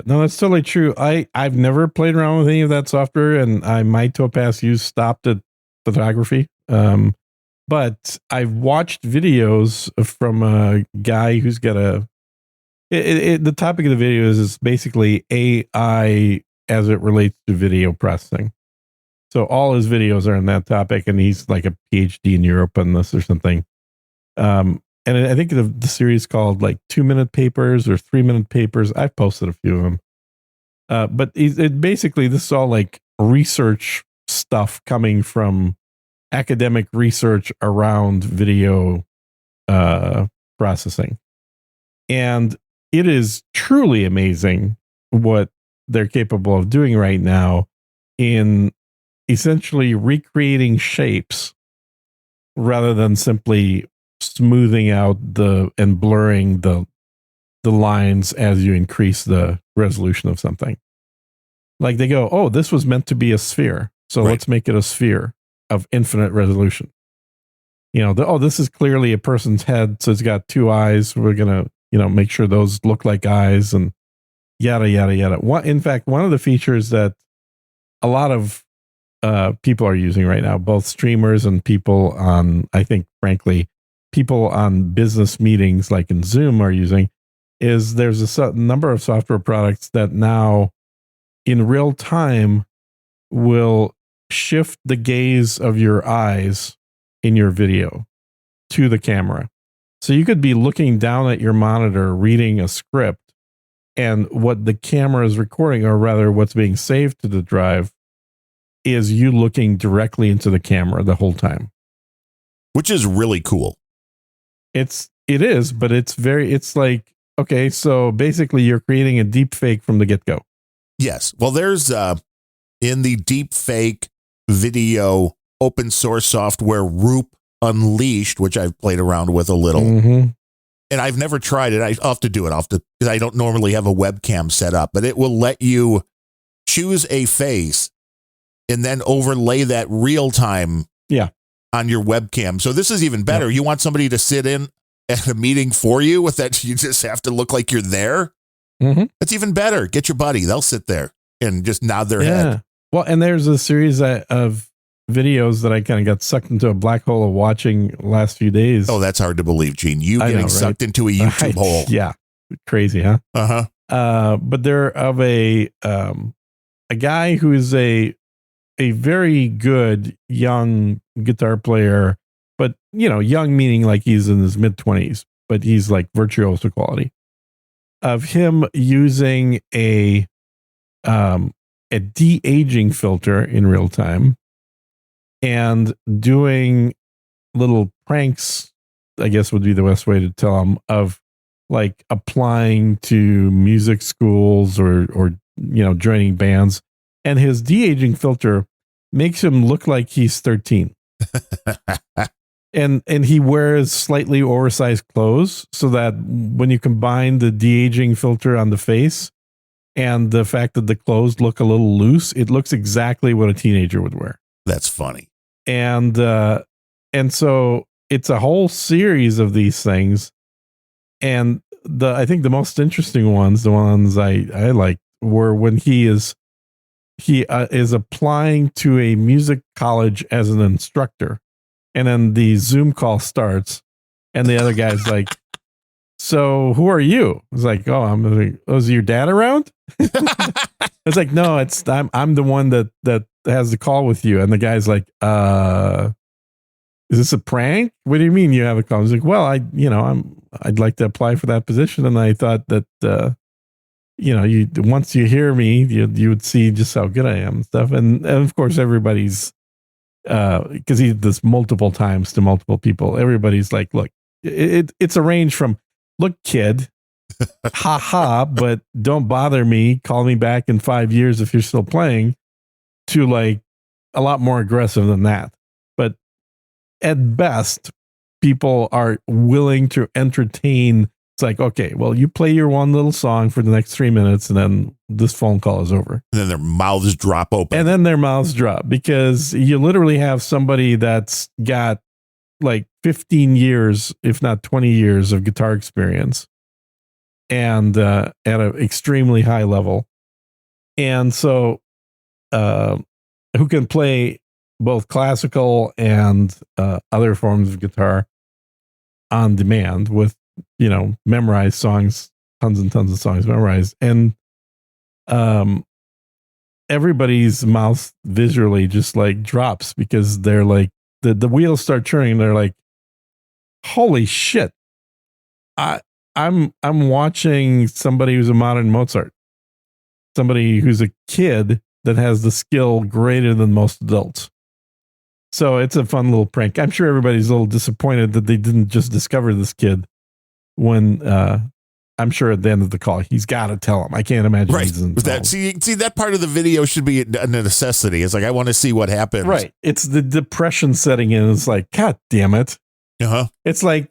No, that's totally true. I've never played around with any of that software, and my Topaz use stopped at photography. But I've watched videos from a guy who's got the topic of the video is basically AI as it relates to video processing. So all his videos are on that topic, and he's like a PhD in Europe on this or something. And I think the series called like 2-minute papers or 3-minute papers. I've posted a few of them. But basically, this is all like research stuff coming from academic research around video processing. And it is truly amazing what they're capable of doing right now in essentially recreating shapes rather than simply smoothing out and blurring the lines as you increase the resolution of something. Like they go, oh, this was meant to be a sphere, so let's make it a sphere of infinite resolution. You know, this is clearly a person's head, so it's got 2 eyes. We're gonna, make sure those look like eyes, and yada yada yada. In fact, one of the features that a lot of people are using right now, both streamers and people on, I think, frankly, people on business meetings like in Zoom are using, is there's a certain number of software products that now in real time will shift the gaze of your eyes in your video to the camera. So you could be looking down at your monitor reading a script, and what the camera is recording, or rather what's being saved to the drive, is you looking directly into the camera the whole time. Which is really cool. It is, but it's like, okay, so basically you're creating a deep fake from the get-go. Yes. Well, there's in the deep fake video open source software Roop Unleashed, which I've played around with a little. Mm-hmm. And I've never tried it. I'll have to do it. Because I don't normally have a webcam set up, but it will let you choose a face and then overlay that real time on your webcam. So this is even better. You want somebody to sit in at a meeting for you with that. You just have to look like you're there. Mm-hmm. That's even better. Get your buddy. They'll sit there and just nod their head. Well, and there's a series of videos that I kind of got sucked into a black hole of watching last few days. Oh, that's hard to believe, Gene. You getting sucked into a YouTube hole. Yeah. Crazy, huh? Uh-huh. But they're of a guy who is a very good young guitar player, but young meaning like he's in his mid-20s, but he's like virtuoso quality, of him using a de-aging filter in real time and doing little pranks, I guess would be the best way to tell them, of like applying to music schools or joining bands. And his de-aging filter makes him look like he's 13. and he wears slightly oversized clothes, so that when you combine the de-aging filter on the face and the fact that the clothes look a little loose, it looks exactly what a teenager would wear. That's funny. And so it's a whole series of these things. And I think the most interesting ones, the ones I like, were when he is applying to a music college as an instructor, and then the Zoom call starts, and the other guy's like, "So who are you?" It's like, "Oh, is your dad around?" It's like, "No, I'm the one that has the call with you." And the guy's like, "Is this a prank? What do you mean you have a call?" He's like, "Well, I'd like to apply for that position, and I thought that once you hear me, you would see just how good I am and stuff." And of course, everybody's because he did this multiple times to multiple people. Everybody's like, "Look, it's a range from, look, kid, ha ha, but don't bother me. Call me back in 5 years if you're still playing, to like a lot more aggressive than that. But at best, people are willing to entertain. It's like, okay, well, you play your one little song for the next 3 minutes and then this phone call is over. And then their mouths drop open. And then their mouths drop because you literally have somebody that's got like 15 years, if not 20 years of guitar experience and at an extremely high level. And so who can play both classical and other forms of guitar on demand with, memorized songs, tons and tons of songs memorized. And everybody's mouth visually just like drops because they're like, the wheels start turning. They're like, holy shit. I'm watching somebody who's a modern Mozart, somebody who's a kid that has the skill greater than most adults. So it's a fun little prank. I'm sure everybody's a little disappointed that they didn't just discover this kid when I'm sure at the end of the call, he's got to tell him. I can't imagine. Right. See, that part of the video should be a necessity. It's like, I want to see what happens. Right. It's the depression setting in. It's like, God damn it. Uh-huh. It's like,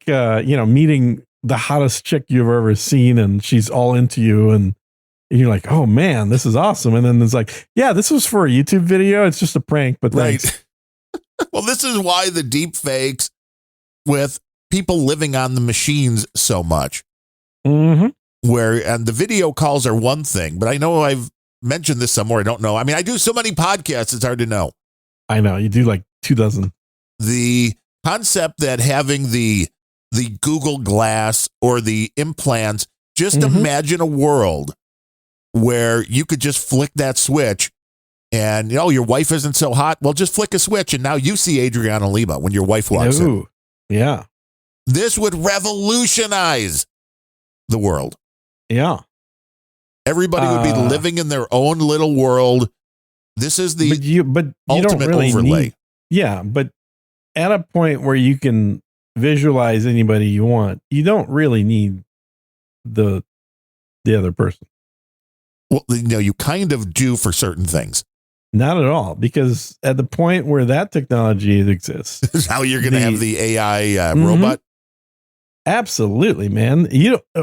meeting the hottest chick you've ever seen and she's all into you and you're like, oh man, this is awesome. And then it's like, yeah, this was for a YouTube video. It's just a prank, but thanks. Right. Well, this is why the deep fakes with people living on the machines so much. Mm-hmm. And the video calls are one thing, but I know I've mentioned this somewhere. I don't know. I mean, I do so many podcasts, it's hard to know. I know. You do like 24. The concept that having the Google Glass or the implants, just imagine a world where you could just flick that switch and, your wife isn't so hot. Well, just flick a switch and now you see Adriana Lima when your wife walks in. Yeah. This would revolutionize the world. Yeah. Everybody would be living in their own little world. This is the ultimate overlay. But at a point where you can visualize anybody you want, you don't really need the other person. Well, you kind of do for certain things. Not at all, because at the point where that technology exists, how you're going to have the AI robot. Absolutely, man.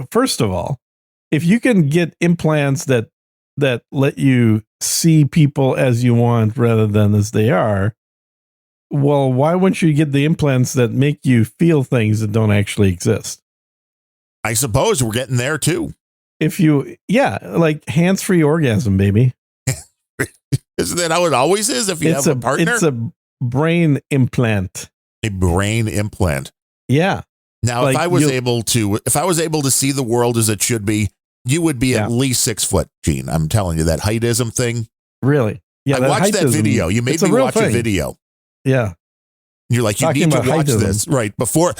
First of all, if you can get implants that let you see people as you want rather than as they are, well, why wouldn't you get the implants that make you feel things that don't actually exist? I suppose we're getting there too. Like hands-free orgasm, baby. Isn't that how it always is? If you have a partner, it's a brain implant. A brain implant. Yeah. Now, if I was able to see the world as it should be, you would be at least 6 foot, Gene. I'm telling you, that heightism thing. Really? Yeah. I watched that video. You made me watch a video. Yeah. You're like, you need to watch this right before.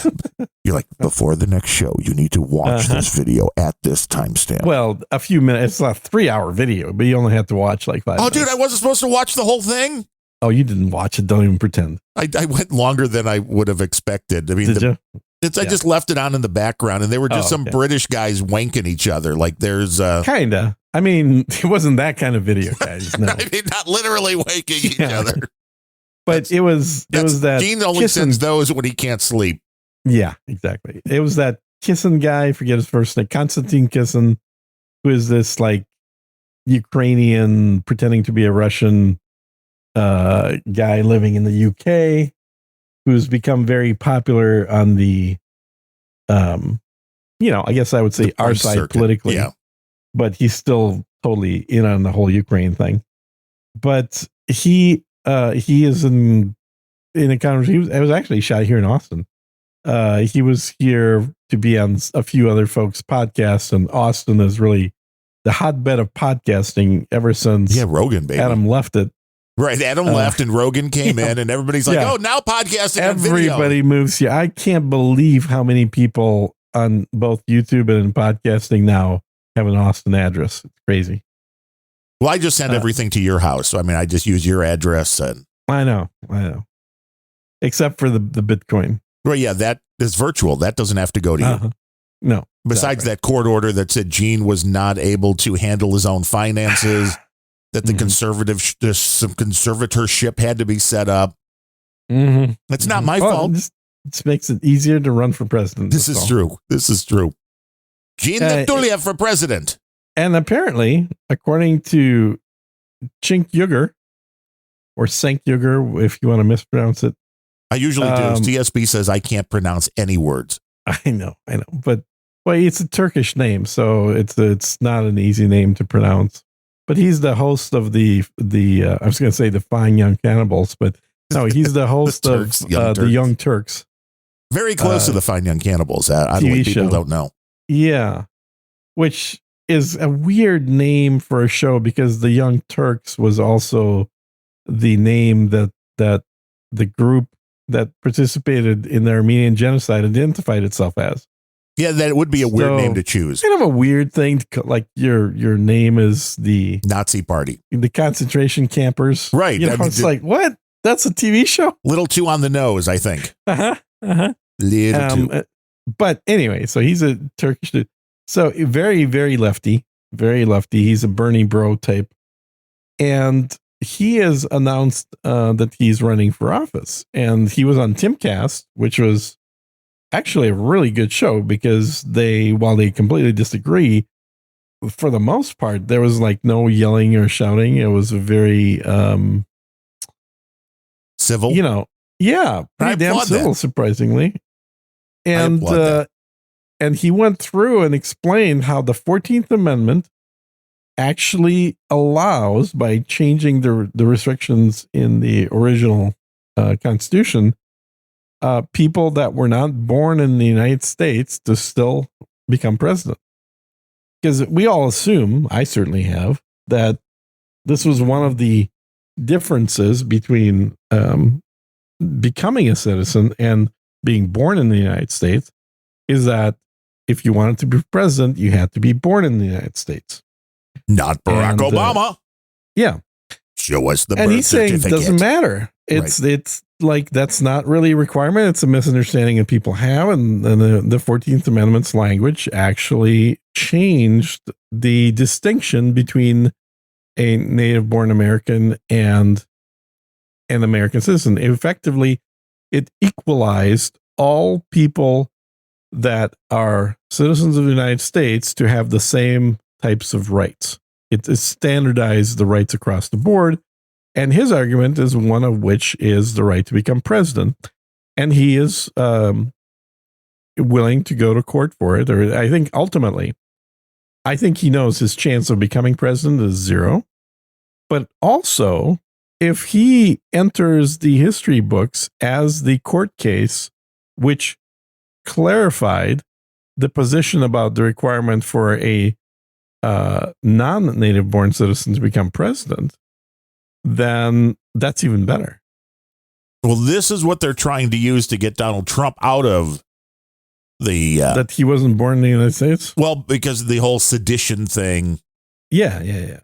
You're like, before the next show, you need to watch this video at this timestamp. Well, a few minutes. It's a 3-hour video, but you only have to watch like 5 minutes. Dude, I wasn't supposed to watch the whole thing. Oh, you didn't watch it. Don't even pretend. I went longer than I would have expected. I mean, I just left it on in the background, and they were just some British guys wanking each other. Like there's kinda. I mean, it wasn't that kind of video, guys. No, I mean, not literally wanking each other. But it was that Gene only sends those when he can't sleep. Yeah, exactly. It was that Kissin guy, I forget his first name, Konstantin Kissin, who is this like Ukrainian pretending to be a Russian guy living in the UK, who's become very popular on the I guess I would say our side circuit, politically. Yeah. But he's still totally in on the whole Ukraine thing. But he is in a conversation. I was actually shot here in Austin. He was here to be on a few other folks' podcasts, and Austin is really the hotbed of podcasting ever since Rogan, baby. Adam left it. Right, Adam left and Rogan came in, and everybody's like, "Oh, now podcasting." Everybody moves here. I can't believe how many people on both YouTube and in podcasting now have an Austin address. It's crazy. Well, I just send everything to your house. So, I mean, I just use your address. And I know. Except for the Bitcoin. Well, yeah, that is virtual. That doesn't have to go to you. No. Besides that court order that said Gene was not able to handle his own finances, that the some conservatorship had to be set up. Mm-hmm. It's not my fault. This makes it easier to run for president. This is true. This is true. Gene Natuliev for president. And apparently, according to Cenk Uygur, or Cenk Uygur, if you want to mispronounce it. I usually do. TSB says I can't pronounce any words. I know. But it's a Turkish name, so it's not an easy name to pronounce. But he's the host of the I was going to say the Fine Young Cannibals, but no, he's the host of the Young Turks. Very close to the Fine Young Cannibals. TV people don't know. Yeah, which is a weird name for a show because the Young Turks was also the name that the group that participated in the Armenian genocide identified itself as. Yeah, that would be a weird name to choose. Kind of a weird thing, like your name is the Nazi Party, the concentration campers, right? It's like, what? That's a TV show. Little too on the nose, I think. Little too. But anyway, so he's a Turkish dude. So very, very lefty, very lefty. He's a Bernie bro type, and he has announced that he's running for office. And he was on Timcast, which was actually a really good show because while they completely disagree, for the most part, there was like no yelling or shouting. It was a very civil, pretty damn civil, surprisingly. And he went through and explained how the 14th Amendment actually allows, by changing the restrictions in the original Constitution, people that were not born in the United States to still become president. Because we all assume, I certainly have, that this was one of the differences between becoming a citizen and being born in the United States, is that if you wanted to be president, you had to be born in the United States. Not Barack Obama. Yeah. Show us the birth certificate. And he's saying it doesn't matter. It's like, that's not really a requirement. It's a misunderstanding that people have. And the 14th Amendment's language actually changed the distinction between a native born American and an American citizen. Effectively, it equalized all people that are citizens of the United States to have the same types of rights. It standardized the rights across the board. And his argument is one of which is the right to become president. And he is willing to go to court for it. Or I think ultimately, he knows his chance of becoming president is 0. But also, if he enters the history books as the court case, which clarified the position about the requirement for a non-native born citizen to become president, then that's even better. Well, this is what they're trying to use to get Donald Trump out of the... that he wasn't born in the United States? Well, because of the whole sedition thing. Yeah.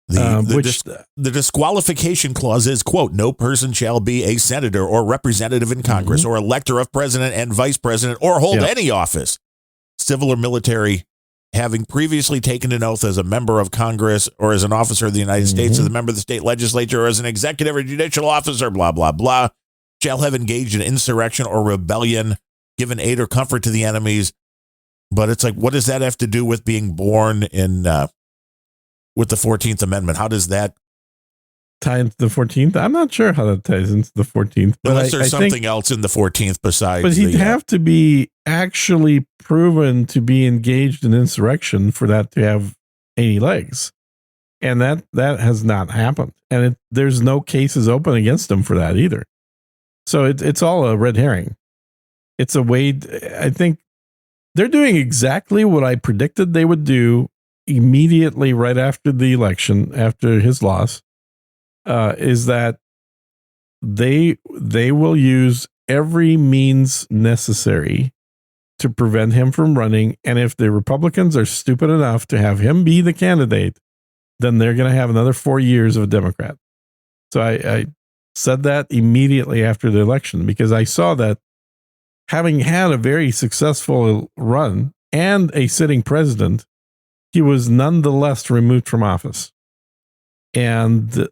The disqualification clause is, quote, no person shall be a senator or representative in Congress or elector of president and vice president or hold any office, civil or military, having previously taken an oath as a member of Congress or as an officer of the United States, as a member of the state legislature, or as an executive or judicial officer, blah, blah, blah, shall have engaged in insurrection or rebellion, given aid or comfort to the enemies. But it's like, what does that have to do with being born in with the 14th Amendment? How does that tie into the 14th? I'm not sure how that ties into the 14th. Unless there's something else in the 14th besides. But he'd have to be actually proven to be engaged in insurrection for that to have any legs. And that has not happened. And there's no cases open against him for that either. So it's all a red herring. It's a way, I think they're doing exactly what I predicted they would do immediately right after the election, after his loss, is that they will use every means necessary to prevent him from running. And if the Republicans are stupid enough to have him be the candidate, then they're going to have another 4 years of a Democrat. So I said that immediately after the election, because I saw that having had a very successful run and a sitting president, he was nonetheless removed from office. And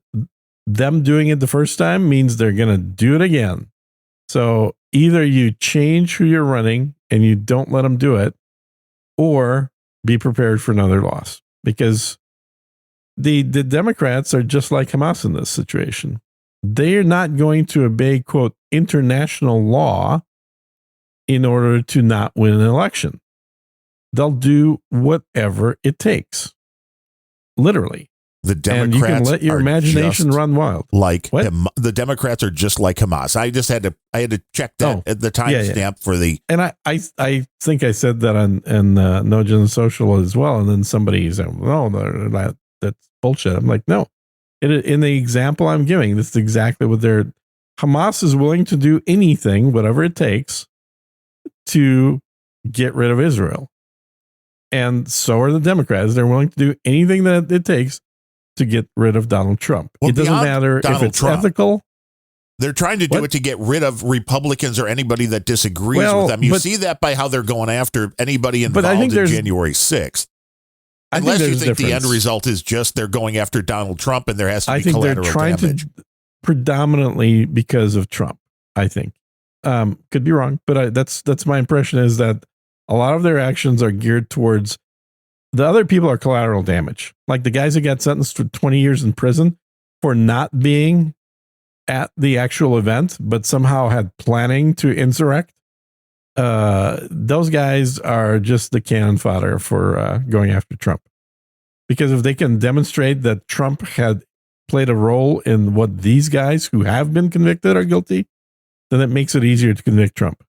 them doing it the first time means they're going to do it again. So either you change who you're running and you don't let them do it, or be prepared for another loss, because the Democrats are just like Hamas in this situation. They are not going to obey, quote, international law in order to not win an election. They'll do whatever it takes. Literally. The Democrats, and you can let your imagination run wild. Like the Democrats are just like Hamas. I had to check that at the timestamp for the. And I think I said that on No Agenda Social as well. And then somebody said, "No, that's bullshit." I'm like, no. In the example I'm giving, this is exactly what Hamas is willing to do anything, whatever it takes, to get rid of Israel. And so are the Democrats. They're willing to do anything that it takes to get rid of Donald Trump. It doesn't matter if it's ethical. They're trying to do it to get rid of Republicans or anybody that disagrees with them. You see that by how they're going after anybody involved in January 6th. Unless you think the end result is just they're going after Donald Trump and there has to be collateral damage. I think they're trying to predominantly because of Trump, I think. Could be wrong, but that's my impression, is that a lot of their actions are geared towards the other people are collateral damage. Like the guys that got sentenced to 20 years in prison for not being at the actual event, but somehow had planning to insurrect. Those guys are just the cannon fodder for going after Trump. Because if they can demonstrate that Trump had played a role in what these guys who have been convicted are guilty, then it makes it easier to convict Trump.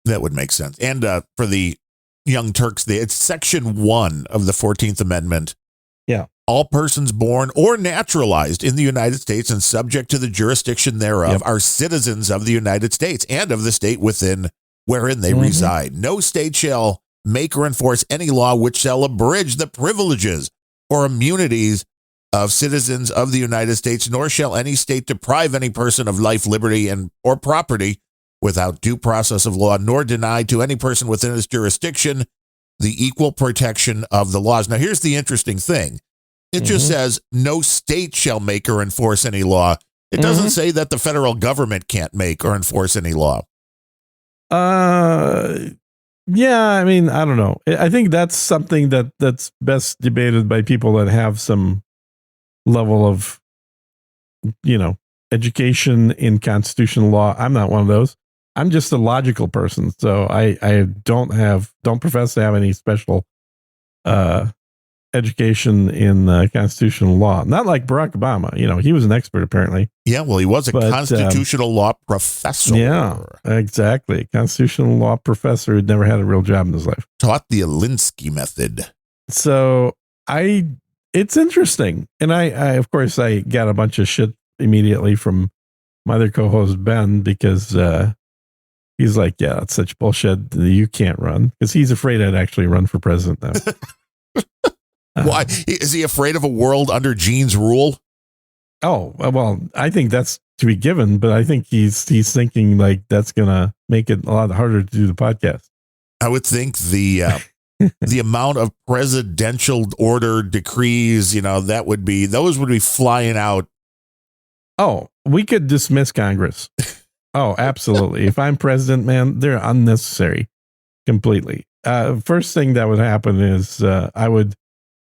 That would make sense. And for the Young Turks, it's Section 1 of the 14th Amendment. Yeah. All persons born or naturalized in the United States and subject to the jurisdiction thereof are citizens of the United States and of the state wherein they reside. No state shall make or enforce any law which shall abridge the privileges or immunities of citizens of the United States, nor shall any state deprive any person of life, liberty, or property without due process of law, nor deny to any person within its jurisdiction the equal protection of the laws. Now, here's the interesting thing. It just says no state shall make or enforce any law. It doesn't say that the federal government can't make or enforce any law. Yeah, I mean, I don't know. I think that's something that's best debated by people that have some level of, education in constitutional law. I'm not one of those. I'm just a logical person, so I don't profess to have any special education in constitutional law. Not like Barack Obama. He was an expert apparently. Yeah, well, he was a constitutional law professor. Yeah, exactly. Constitutional law professor who'd never had a real job in his life. Taught the Alinsky method. So it's interesting, and I of course I got a bunch of shit immediately from my other co-host Ben, because he's like, yeah, that's such bullshit. You can't run, because he's afraid I'd actually run for president now. Why? Is he afraid of a world under Gene's rule? Oh, well, I think that's to be given, but I think he's thinking like that's going to make it a lot harder to do the podcast. I would think the amount of presidential order decrees, those would be flying out. Oh, we could dismiss Congress. Oh, absolutely. If I'm president, man, they're unnecessary completely. First thing that would happen is I would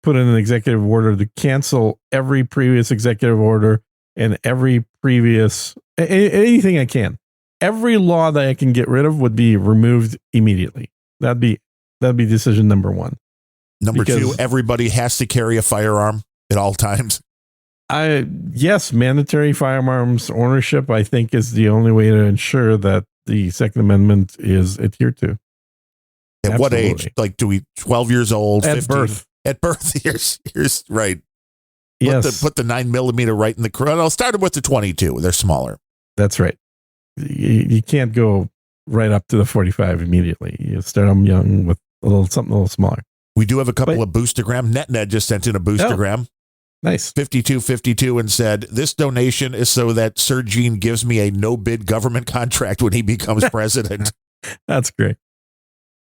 put in an executive order to cancel every previous executive order and every previous anything I can. Every law that I can get rid of would be removed immediately. That'd be decision number one. Number two, everybody has to carry a firearm at all times. Yes, mandatory firearms ownership, I think, is the only way to ensure that the Second Amendment is adhered to. At Absolutely. What age? Like, do we 12 years old? At 15? Birth. At birth, here's right. Yes. Put the 9mm right in the crown. I'll start with the 22. They're smaller. That's right. You can't go right up to the 45 immediately. You start them young with something a little smaller. We do have a couple of boostergram. NetNed just sent in a boostergram. Oh, nice. 5252 and said, this donation is so that Sir Gene gives me a no-bid government contract when he becomes president. That's great.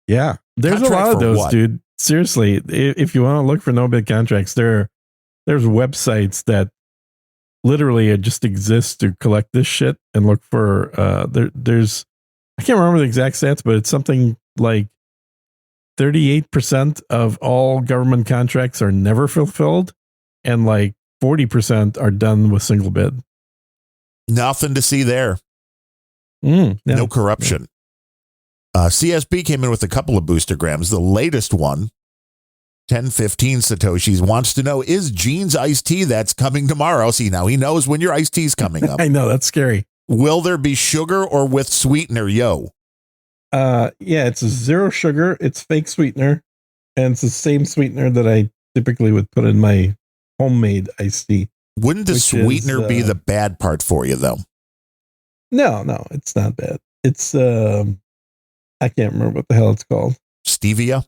Yeah. There's a Contract lot of for those, what? dude. Seriously, if you want to look for no bid contracts, there's websites that literally just exist to collect this shit and look for there's I can't remember the exact stats, but it's something like 38% of all government contracts are never fulfilled, and like 40% are done with single bid. Nothing to see there. No corruption. CSB came in with a couple of boostergrams. The latest one, 1015 Satoshis, wants to know, is Gene's iced tea that's coming tomorrow? See, now he knows when your iced tea's coming up. I know, that's scary. Will there be sugar or with sweetener, yo? Yeah, it's a zero sugar. It's fake sweetener, and it's the same sweetener that I typically would put in my homemade iced tea. Wouldn't the sweetener be the bad part for you, though? No, it's not bad. It's I can't remember what the hell it's called. Stevia?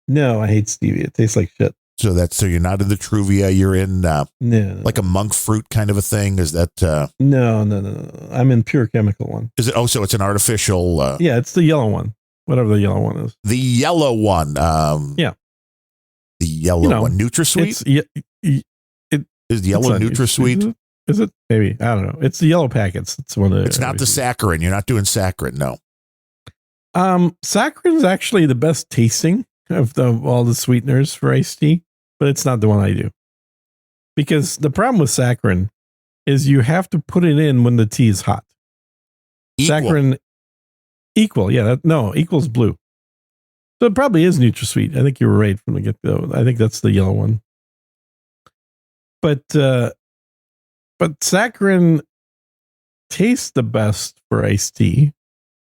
No, I hate stevia. It tastes like shit. So you're not in the Truvia. You're in No, like a monk fruit kind of a thing. Is that no. I'm in pure chemical one. Is it? Oh, so it's an artificial. Yeah, it's the yellow one. Whatever the yellow one is. The yellow one. Yeah. The yellow one. NutraSweet? Is the yellow NutraSweet? Is it? Maybe. I don't know. It's the yellow packets. It's one of It's not the saccharin. You're not doing saccharin, no. Saccharin is actually the best tasting of all the sweeteners for iced tea, but it's not the one I do. Because the problem with saccharin is you have to put it in when the tea is hot. Saccharin equal, yeah. Equals blue. So it probably is NutraSweet. I think you were right from the get-go. I think that's the yellow one. But saccharin tastes the best for iced tea,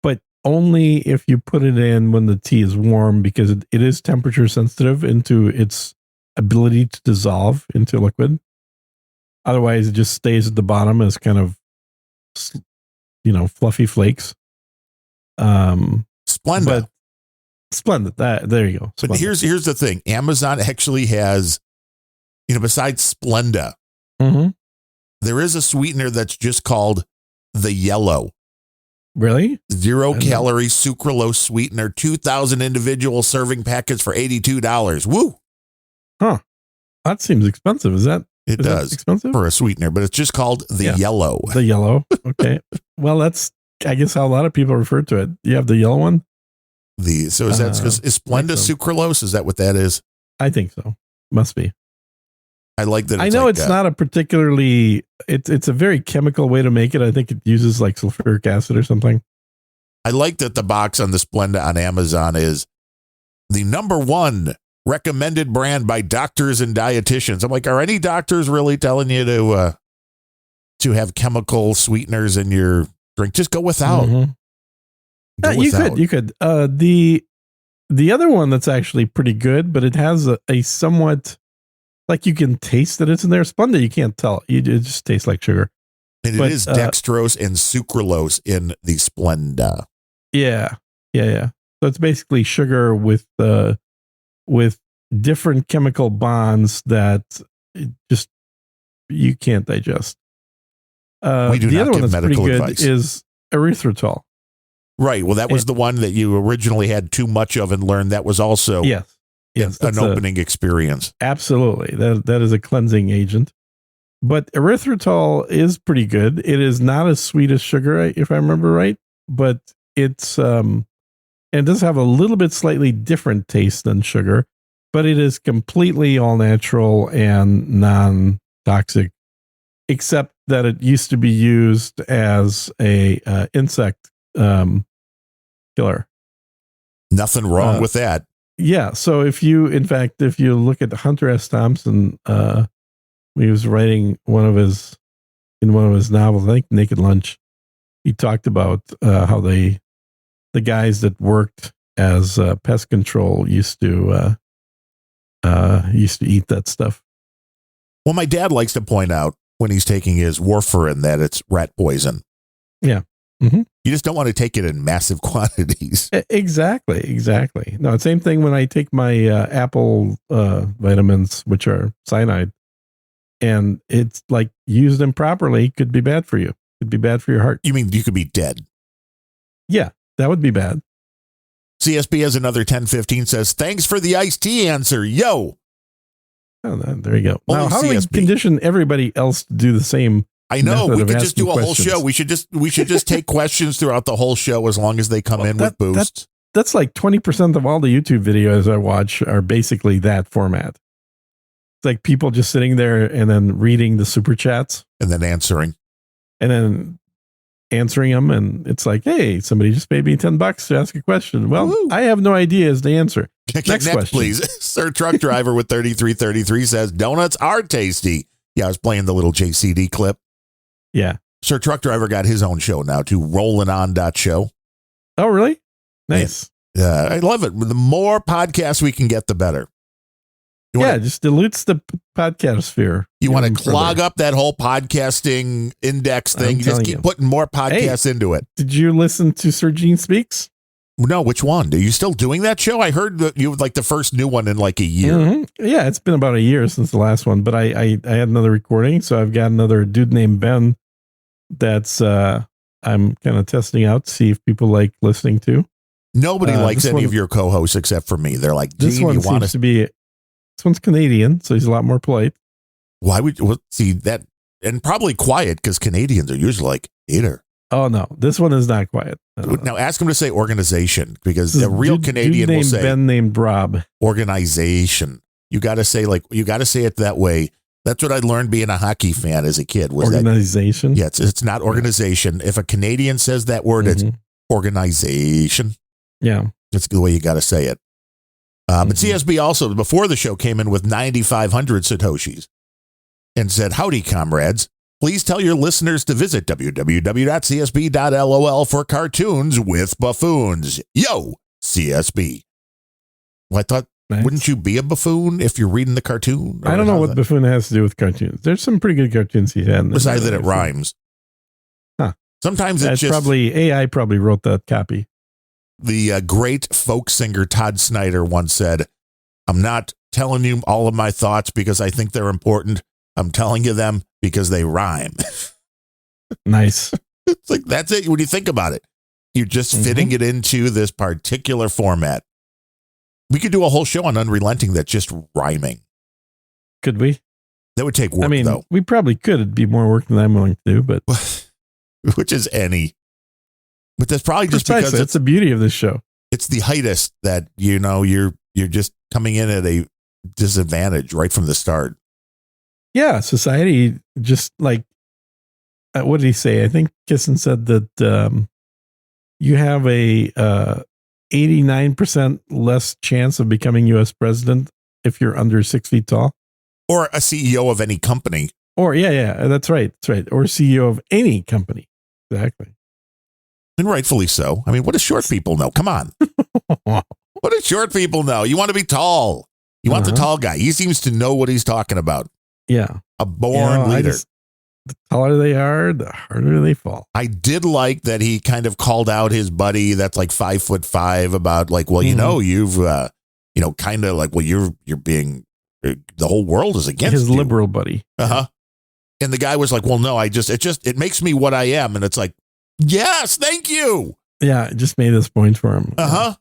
but only if you put it in when the tea is warm, because it is temperature sensitive into its ability to dissolve into liquid. Otherwise, it just stays at the bottom as kind of, fluffy flakes. Splenda. Splendid. There you go. But here's the thing. Amazon actually has, besides Splenda, there is a sweetener that's just called the yellow. Really? 0 calorie sucralose sweetener, 2,000 individual serving packets for $82. Woo! Huh. That seems expensive. Is that expensive for a sweetener? But it's just called the yellow. The yellow. Okay. Well, that's, I guess, how a lot of people refer to it. You have the yellow one. Is Splenda sucralose? Is that what that is? I think so. Must be. I like that. I know it's not a particularly. It's a very chemical way to make it. I think it uses like sulfuric acid or something. I like that the box on the Splenda on Amazon is the #1 recommended brand by doctors and dietitians. I'm like, are any doctors really telling you to have chemical sweeteners in your drink? Just go without. You could. The other one that's actually pretty good, but it has a somewhat, like, you can taste that it's in there. Splenda, you can't tell. It just tastes like sugar. And it is dextrose and sucralose in the Splenda. Yeah. So it's basically sugar with different chemical bonds that just you can't digest. We do the not other one give that's pretty medical good advice. is erythritol. Right. Well, that was the one that you originally had too much of and learned that was also yes, an opening experience. Absolutely. That is a cleansing agent. But erythritol is pretty good. It is not as sweet as sugar, if I remember right, but it's and it does have a little bit slightly different taste than sugar, but it is completely all natural and non-toxic, except that it used to be used as a insect killer. Nothing wrong with that. Yeah. So if you look at Hunter S. Thompson, he was writing one of his novels, I think Naked Lunch, he talked about how the guys that worked as pest control used to eat that stuff. Well, my dad likes to point out when he's taking his warfarin that it's rat poison. Yeah. Mm-hmm. You just don't want to take it in massive quantities. Exactly. No, same thing when I take my apple vitamins, which are cyanide, and it's like used improperly could be bad for you. Could be bad for your heart. You mean you could be dead? Yeah, that would be bad. CSB has another 1015 says, thanks for the iced tea answer. Yo. Oh, there you go. Only Now, how do we CSB. condition everybody else to do the same? I know. method We of could just asking do a whole questions? show. We should just take questions throughout the whole show as long as they come in with boosts. That's like 20% of all the YouTube videos I watch are basically that format. It's like people just sitting there and then reading the super chats And then answering. and then answering them. And it's like, hey, somebody just paid me $10 to ask a question. Well, Woo. I have no idea as the answer. Next question. please. Sir Truck Driver with 3333 says, donuts are tasty. Yeah, I was playing the little JCD clip. Yeah. Sir Truck Driver got his own show now to rollingon.show. Oh, really? Nice. I love it. The more podcasts we can get, the better. You Yeah, wanna, it just dilutes the podcast sphere. you want to even clog further. up that whole podcasting index thing. I'm You just telling keep you. putting more podcasts into it. Did you listen to Sir Gene Speaks? No, which one? Are you still doing that show? I heard that you like the first new one in like a year. Mhm. Yeah, it's been about a year since the last one, but I had another recording, so I've got another dude named Ben that's I'm kind of testing out to see if people like listening to. Nobody likes this any one- of your co-hosts except for me. They're like, This Gene, one you want seems to? to be. This one's Canadian, so he's a lot more polite. Why would you see that? And probably quiet because Canadians are usually like hater. Oh no, this one is not quiet. Now ask him to say organization because This is a real dude Canadian will named say Ben named Rob. organization. You got to say you got to say it that way. That's what I learned being a hockey fan as a kid. Was that? Organization. Yeah, it's not organization. If a Canadian says that word, it's Mhm. organization. Yeah. That's the way you got to say it. But Mhm. CSB also, before the show, came in with 9,500 Satoshis and said, howdy, comrades. Please tell your listeners to visit www.csb.lol for cartoons with buffoons. Yo, CSB. Well, I thought, Nice. wouldn't you be a buffoon if you're reading the cartoon? I don't know what buffoon has to do with cartoons. There's some pretty good cartoons he's had. Besides that, it rhymes. Huh. Sometimes it's That's just probably AI probably wrote that copy. the great folk singer Todd Snyder once said, I'm not telling you all of my thoughts because I think they're important. I'm telling you them because they rhyme. Nice. It's like, that's it. When you think about it, you're just fitting it into this particular format. We could do a whole show on Unrelenting that's just rhyming. Could we? That would take work, I mean, though, we probably could. It'd be more work than I'm willing to do, but which is any. But that's probably just precisely, because that's the beauty of this show. it's the heightest that, you know, you're just coming in at a disadvantage right from the start. Yeah, society just like what did he say? I think Kissen said that you have a 89% less chance of becoming U.S. president if you're under 6 feet tall. Or a CEO of any company. Or that's right. Or CEO of any company. Exactly. And rightfully so. I mean, what do short people know? Come on. What do short people know? You want to be tall. You want the tall guy. He seems to know what he's talking about. Yeah. A born leader. The taller they are, the harder they fall. I did like that he kind of called out his buddy that's like 5'5" about like, well, you know, you've, kind of like, well, you're being, the whole world is against His you. liberal buddy. Uh-huh. And the guy was like, well, no, it makes me what I am. And it's like, yes, thank you. Yeah, it just made this point for him. Uh-huh.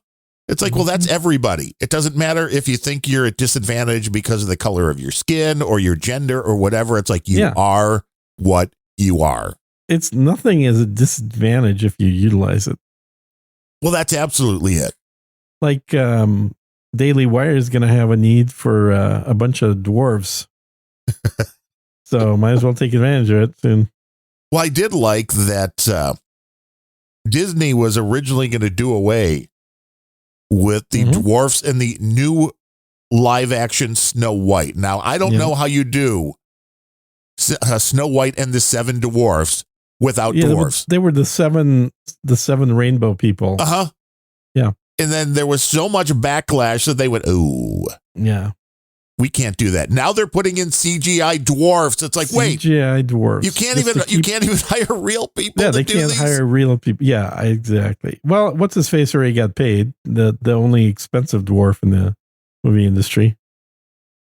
It's like, well, that's everybody. It doesn't matter if you think you're at disadvantage because of the color of your skin or your gender or whatever. It's like you are what you are. It's nothing is a disadvantage if you utilize it. Well, that's absolutely it. Like Daily Wire is going to have a need for a bunch of dwarves. So might as well take advantage of it soon. Well, I did like that Disney was originally going to do away with the dwarfs in the new live action Snow White. Now, I don't know how you do Snow White and the Seven Dwarfs without dwarfs. They were the seven rainbow people. Uh-huh. Yeah. And then there was so much backlash that they went, ooh. Yeah. We can't do that. Now they're putting in CGI dwarfs. It's like, wait, CGI dwarfs. you can't even hire real people. Yeah, to they do can't these? hire real people. Yeah, exactly. Well, what's his face already got paid? The only expensive dwarf in the movie industry.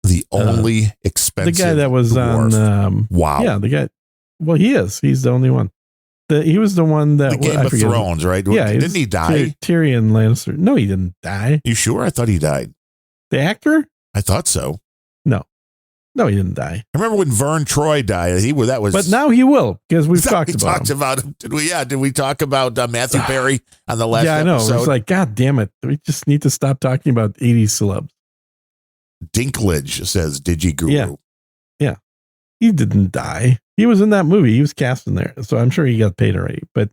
The only expensive. The guy that was dwarf. on. Wow. Yeah, the guy. Well, he is. He's the only one. He was the one that The Game of Thrones, right? Yeah, Didn't he die? Tyrion Lannister. No, he didn't die. You sure? I thought he died. The actor? I thought so. No, he didn't die. I remember when Vern Troy died. But now he will, because we've talked we about talked him. about him. Did we? Yeah. Did we talk about Matthew Perry on the last Yeah, I know. episode? It's like, God damn it. We just need to stop talking about 80s celebs. Dinklage says DigiGuru. Yeah. He didn't die. He was in that movie. He was cast in there. So I'm sure he got paid already. But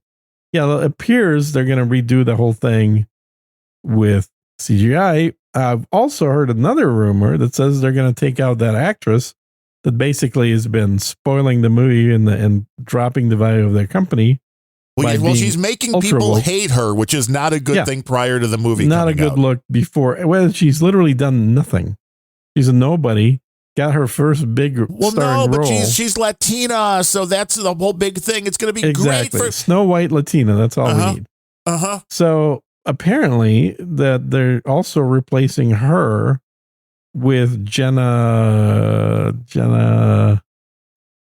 yeah, it appears they're going to redo the whole thing with CGI. I've also heard another rumor that says they're going to take out that actress that basically has been spoiling the movie and dropping the value of their company. Well, she's making people hate her, which is not a good thing prior to the movie. Not a good look before. Well, she's literally done nothing. She's a nobody. Got her first big starring role. But she's Latina, so that's the whole big thing. It's going to be great for Snow White Latina. That's all we need. So apparently that they're also replacing her with Jenna.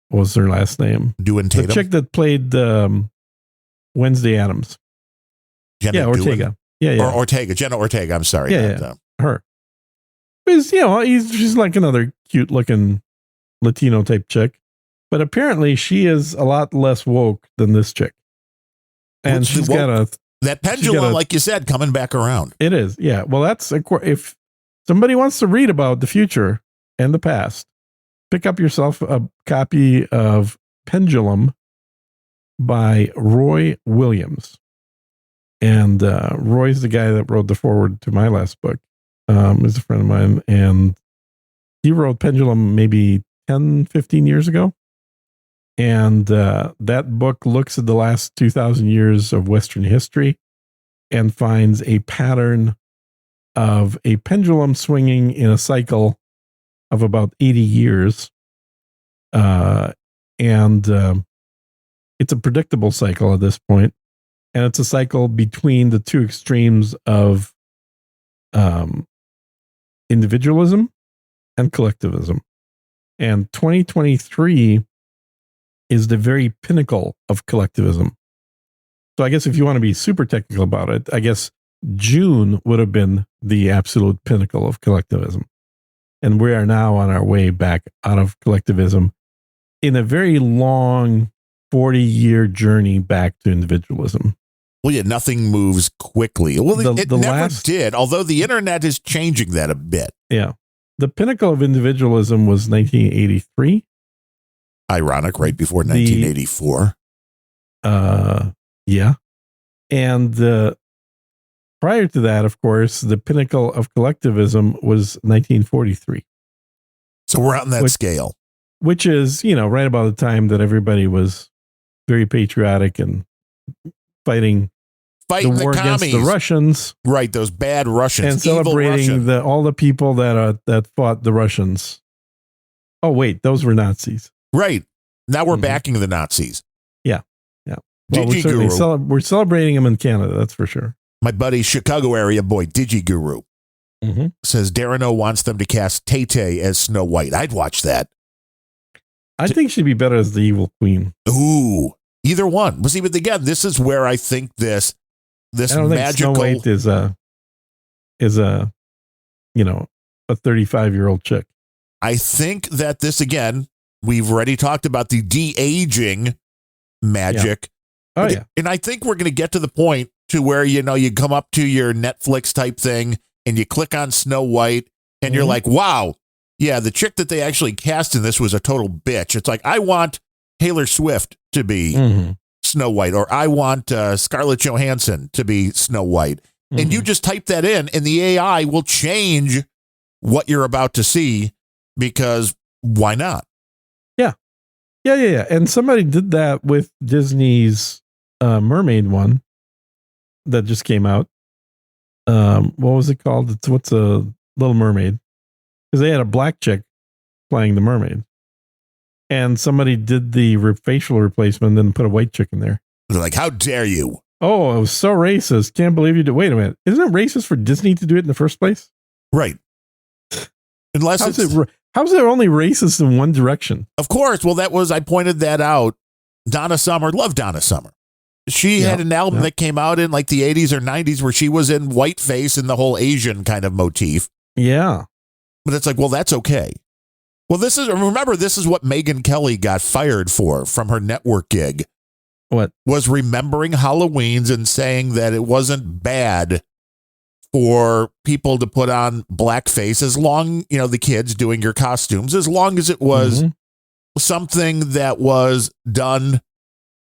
What was her last name? Doing Tatum. The chick that played Wednesday Addams. Jenna Ortega. Or Ortega. Jenna Ortega. I'm sorry. Her. Because, she's like another cute looking Latino type chick. But apparently she is a lot less woke than this chick. And she's got that pendulum, like you said, coming back around. It is. Yeah. Well, if somebody wants to read about the future and the past, pick up yourself a copy of Pendulum by Roy Williams. And Roy's the guy that wrote the foreword to my last book. Is a friend of mine. And he wrote Pendulum maybe 10, 15 years ago. And that book looks at the last 2,000 years of Western history and finds a pattern of a pendulum swinging in a cycle of about 80 years. And it's a predictable cycle at this point. And it's a cycle between the two extremes of individualism and collectivism. And 2023 is the very pinnacle of collectivism. So I guess if you want to be super technical about it, I guess June would have been the absolute pinnacle of collectivism. And we are now on our way back out of collectivism in a very long 40-year journey back to individualism. Well, yeah, nothing moves quickly. Well, it never did, although the internet is changing that a bit. Yeah. The pinnacle of individualism was 1983. Ironic, right before 1984. Yeah. And prior to that, of course, the pinnacle of collectivism was 1943. So we're out in that scale. Which is, right about the time that everybody was very patriotic and fighting the war against the Russians. Right, those bad Russians. And celebrating all the people that fought the Russians. Oh, wait, those were Nazis. Right. Now we're backing the Nazis. Yeah. Yeah. Well, we're celebrating them in Canada, that's for sure. My buddy, Chicago area boy, DigiGuru, says Darren O wants them to cast Tay-Tay as Snow White. I'd watch that. I think she'd be better as the evil queen. Ooh, either one. But see, but again, this is where I think this I don't magical think Snow White is a 35-year-old chick. I think that this, again, we've already talked about the de-aging magic. Yeah. Oh, yeah. And I think we're going to get to the point to where, you come up to your Netflix type thing and you click on Snow White and you're like, wow, yeah, the chick that they actually cast in this was a total bitch. It's like, I want Taylor Swift to be Snow White, or I want Scarlett Johansson to be Snow White. And you just type that in and the AI will change what you're about to see, because why not? Yeah. And somebody did that with Disney's Mermaid one that just came out. What was it called? What's a Little Mermaid? Because they had a black chick playing the mermaid. And somebody did the facial replacement and then put a white chick in there. They're like, how dare you? Oh, it was so racist. Can't believe you did. Wait a minute. Isn't it racist for Disney to do it in the first place? Right. Unless how's it only racist in one direction? Of course. Well, I pointed that out Donna Summer, love Donna Summer. She had an album that came out in like the 80s or 90s where she was in whiteface and the whole Asian kind of motif. Yeah. But it's like, well, that's okay. Well, this is what Megyn Kelly got fired for from her network gig. What? Was remembering Halloweens and saying that it wasn't bad for people to put on blackface as long, the kids doing your costumes, as long as it was something that was done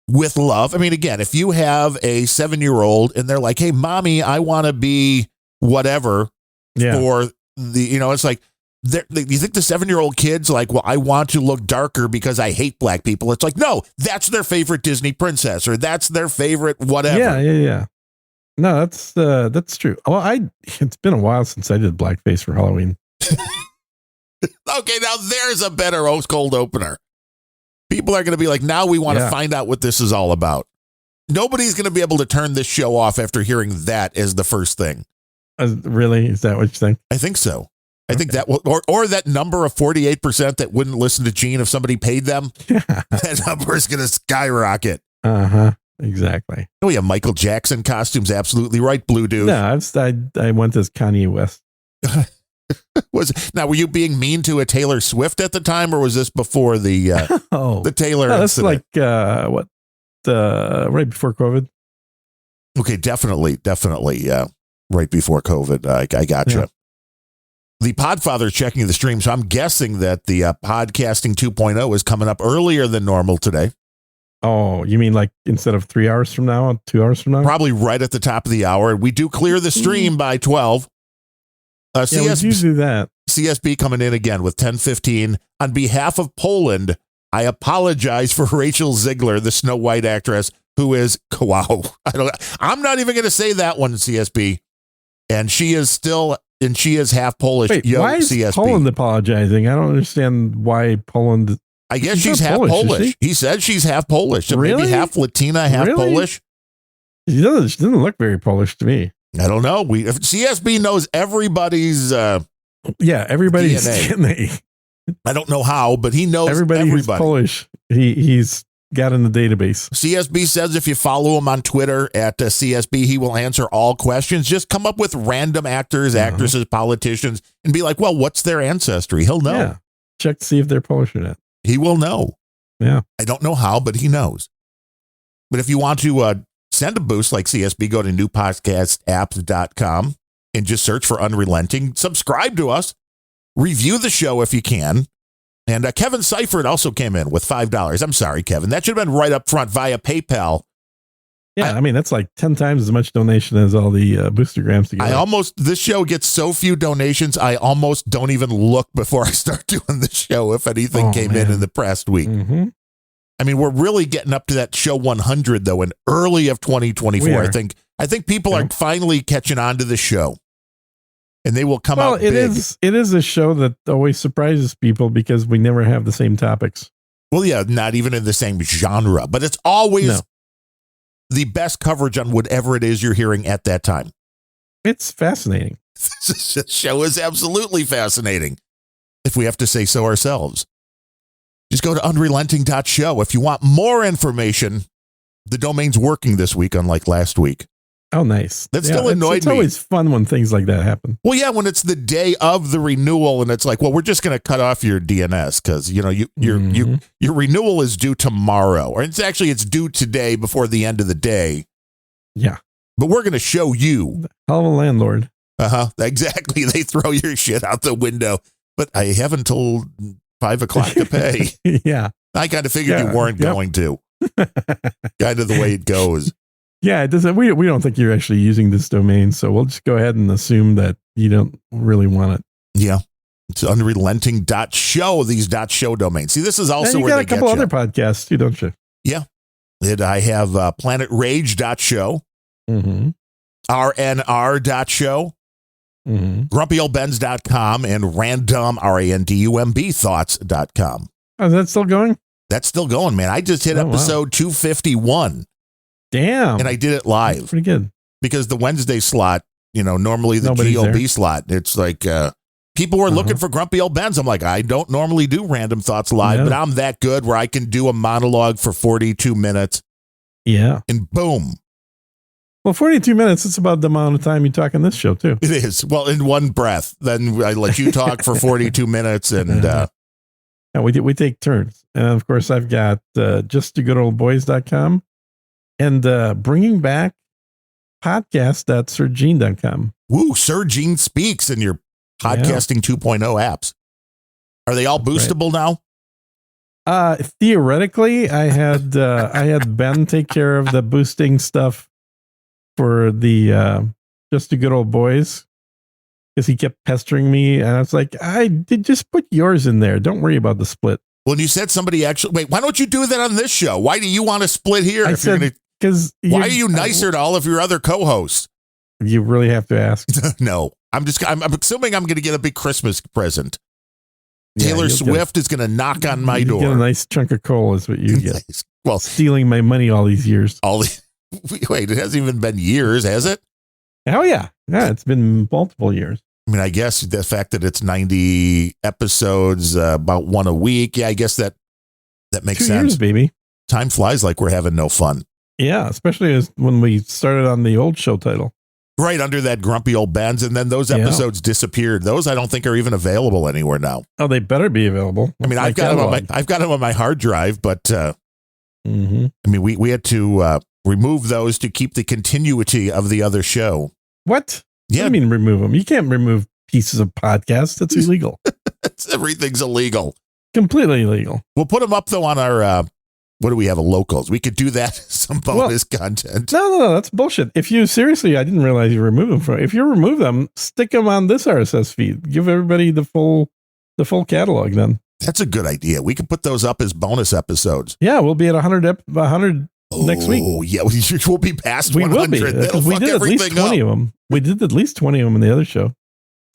with love. I mean, again, if you have a 7-year-old and they're like, hey, mommy, I want to be whatever for the, it's like, you think the 7-year-old kid's like, well, I want to look darker because I hate black people. It's like, no, that's their favorite Disney princess or that's their favorite whatever. Yeah. No, that's true. Well, it's been a while since I did blackface for Halloween. Okay, now there's a better cold opener. People are going to be like, now we want to find out what this is all about. Nobody's going to be able to turn this show off after hearing that as the first thing. Really? Is that what you think? I think so. I think that will, or that number of 48% that wouldn't listen to Gene if somebody paid them. That number is going to skyrocket. Exactly. Oh yeah, Michael Jackson costumes. Absolutely right, Blue Dude. No, I went as Kanye West. Were you being mean to a Taylor Swift at the time, or was this before the the Taylor? No, that's like right before COVID. Okay, definitely. Right before COVID. I gotcha. Yeah. The Podfather checking the stream, so I'm guessing that the Podcasting 2.0 is coming up earlier than normal today. Oh, you mean like instead of 3 hours from now, 2 hours from now? Probably right at the top of the hour. We do clear the stream by 12. We do that. CSB coming in again with 10:15. On behalf of Poland, I apologize for Rachel Ziegler, the Snow White actress, who is, wow, I'm not even going to say that one, CSB. And she is half Polish. Wait, why is CSB. Poland apologizing? I don't understand why Poland. I guess she's half Polish. He said she's half Polish. So really? Maybe half Latina, half Polish. She doesn't look very Polish to me. I don't know. CSB knows everybody's everybody's DNA. I don't know how, but he knows everybody. Who's Polish. He's got in the database. CSB says if you follow him on Twitter at CSB, he will answer all questions. Just come up with random actors, actresses, politicians, and be like, well, what's their ancestry? He'll know. Yeah. Check to see if they're Polish or not. He will know. Yeah. I don't know how, but he knows. But if you want to send a boost like CSB, go to newpodcastapps.com and just search for Unrelenting. Subscribe to us. Review the show if you can. And Kevin Seifert also came in with $5. I'm sorry, Kevin. That should have been right up front via PayPal. Yeah, I mean, that's like 10 times as much donation as all the boostergrams together. This show gets so few donations, I almost don't even look before I start doing the show if anything came in the past week. Mm-hmm. I mean, we're really getting up to that show 100, though, in early of 2024. I think people are finally catching on to the show. And they will come out big. It is a show that always surprises people because we never have the same topics. Well, yeah, not even in the same genre, but it's always the best coverage on whatever it is you're hearing at that time. It's fascinating. This show is absolutely fascinating, if we have to say so ourselves. Just go to unrelenting.show. If you want more information, the domain's working this week, unlike last week. Oh, nice. That still annoyed me. It's always fun when things like that happen. Well, yeah, when it's the day of the renewal and it's like, well, we're just going to cut off your DNS because, your renewal is due tomorrow. Or it's due today before the end of the day. Yeah. But we're going to show you. Hell of a landlord. Exactly. They throw your shit out the window. But I have until 5 o'clock to pay. Yeah. I kind of figured you weren't going to. Kind of the way it goes. Yeah, it doesn't. We don't think you're actually using this domain, so we'll just go ahead and assume that you don't really want it. Yeah, it's unrelenting.show. These .show domains. See, this is also where you got a couple other podcasts too, don't you? Yeah, I have planetrage.show, rnr.show, grumpyoldbens.com, and random thoughts.com. Oh, is that still going? That's still going, man. I just hit episode 251. Damn. And I did it live. That's pretty good. Because the Wednesday slot, normally the Nobody's GOB there. slot, it's like people were looking for Grumpy Old Bens. I'm like, I don't normally do Random Thoughts Live, but I'm that good where I can do a monologue for 42 minutes. Yeah. And boom. Well, 42 minutes, it's about the amount of time you talk in this show, too. It is. Well, in one breath. Then I let you talk for 42 minutes. And we take turns. And, of course, I've got justthegoodoldboys.com and bringing back podcast.sirgene.com. Woo, Sir Gene Speaks in your podcasting 2.0 apps. Are they all boostable now? Theoretically, I had Ben take care of the boosting stuff for the Just the Good Old Boys because he kept pestering me, and I was like, I did just put yours in there. Don't worry about the split. Well, you said somebody actually. Wait, why don't you do that on this show? Why do you want to split here? I said because why are you nicer to all of your other co-hosts? You really have to ask. No, I'm assuming I'm going to get a big Christmas present. Taylor Swift is going to knock on my door. Get a nice chunk of coal is what you get. Well, stealing my money all these years. Wait, it hasn't even been years, has it? Oh, yeah. Yeah, it's been multiple years. I mean, I guess the fact that it's 90 episodes, about one a week. Yeah, I guess that makes 2 sense. Years, baby. Time flies like we're having no fun. Yeah, especially when we started on the old show title. Right under that Grumpy Old Bens, and then those episodes disappeared. Those I don't think are even available anywhere now. Oh, they better be available. I mean, I've got them on my hard drive, but I mean, we had to remove those to keep the continuity of the other show. What? Yeah, What do you mean remove them? You can't remove pieces of podcasts. That's illegal. Everything's illegal. Completely illegal. We'll put them up though on our. What do we have? A locals. We could do that. Some bonus content. No. That's bullshit. If you seriously, I didn't realize you remove them from. If you remove them, stick them on this RSS feed. Give everybody the full catalog. Then that's a good idea. We could put those up as bonus episodes. Yeah, we'll be at 100 next week. Oh yeah, we'll be past 100. We will be. We did at least 20 of them. We did at least 20 of them in the other show.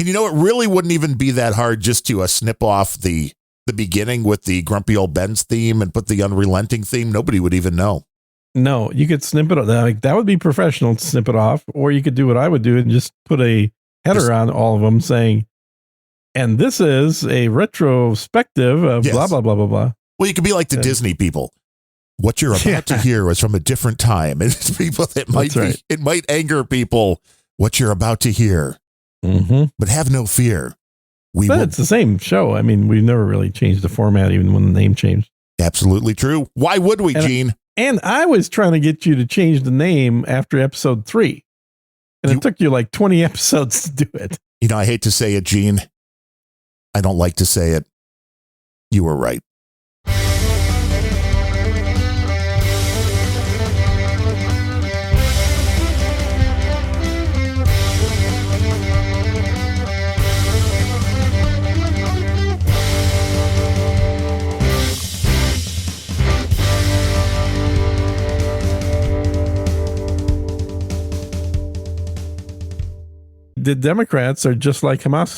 And you know, it really wouldn't even be that hard just to snip off the beginning with the Grumpy Old Bens theme and put the Unrelenting theme. Nobody would even know. No, you could snip it. Like, that would be professional to snip it off, or you could do what I would do and just put a header on all of them saying, "And this is a retrospective of blah blah blah blah blah." Well, you could be like the Disney people. What you're about to hear was from a different time, and it's people that might it might anger people. What you're about to hear, but have no fear. It's the same show. I mean, we've never really changed the format, even when the name changed. Absolutely true. Why would we, Gene? And I was trying to get you to change the name after episode 3. And it took you like 20 episodes to do it. You know, I hate to say it, Gene. I don't like to say it. You were right. The Democrats are just like Hamas.